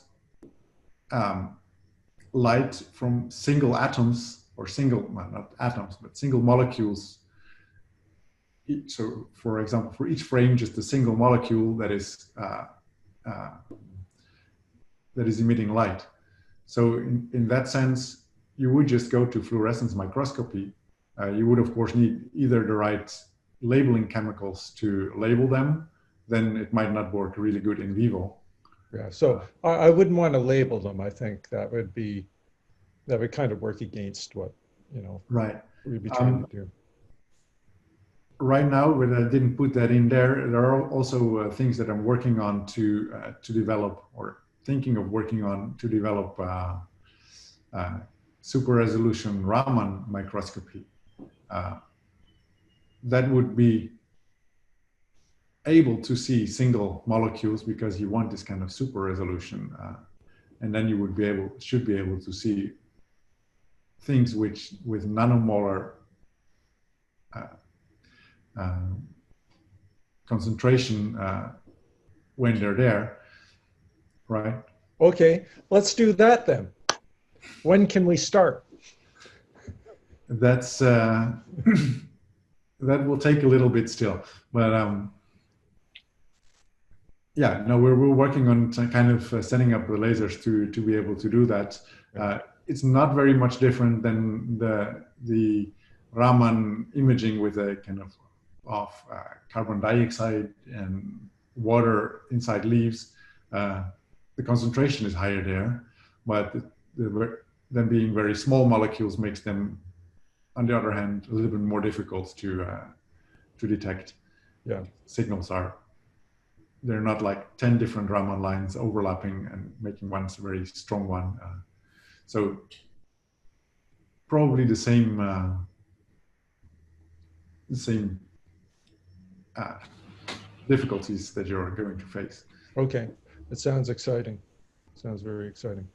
light from single atoms, or not atoms, but single molecules. So, for example, for each frame, just a single molecule that is emitting light. So in that sense, you would just go to fluorescence microscopy, you would of course need either the right labeling chemicals to label them, then it might not work really good in vivo. Yeah, so I wouldn't want to label them. I think that would kind of work against what, Right. we'd be trying to do. Right now, but I didn't put that in there. There are also things that I'm working on to develop, or thinking of working on to develop super resolution Raman microscopy. That would be able to see single molecules, because you want this kind of super resolution, and then you would should be able to see things which with nanomolar concentration when they're there, right? Okay, let's do that then. When can we start? That's that will take a little bit still, but yeah, no, we're working on kind of setting up the lasers to be able to do that. It's not very much different than the Raman imaging with a kind of carbon dioxide and water inside leaves. The concentration is higher there, but them being very small molecules makes them, on the other hand, a little bit more difficult to detect. Yeah, signals they're not like 10 different Raman lines overlapping and making one very strong one. So probably the same difficulties that you're going to face. okay, it sounds exciting. Sounds very exciting.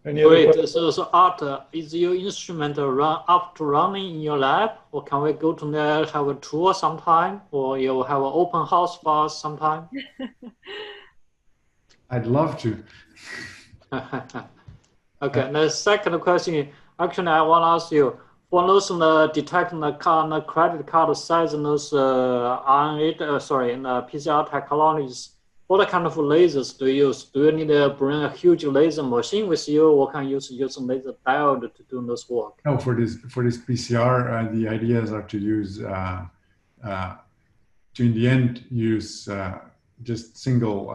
Great. So Art, is your instrument up to running in your lab, or can we go to there, have a tour sometime, or you have an open house for us sometime? I'd love to. Okay. The second question, actually, I want to ask you, for those detecting the credit card size and those PCR technologies, what kind of lasers do you use? Do you need to bring a huge laser machine with you, or can you use laser diode to do this work? No, for this PCR, the ideas are to use to in the end use just single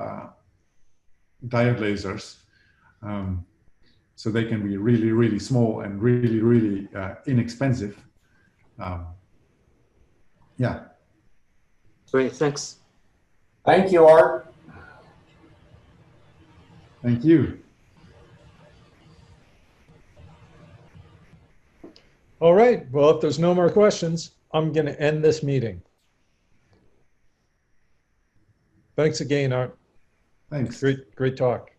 diode lasers, so they can be really, really small and really, really inexpensive. Yeah. Great, thanks. Thank you, Art. Thank you. All right, well, if there's no more questions, I'm going to end this meeting. Thanks again, Art. Thanks. Great talk.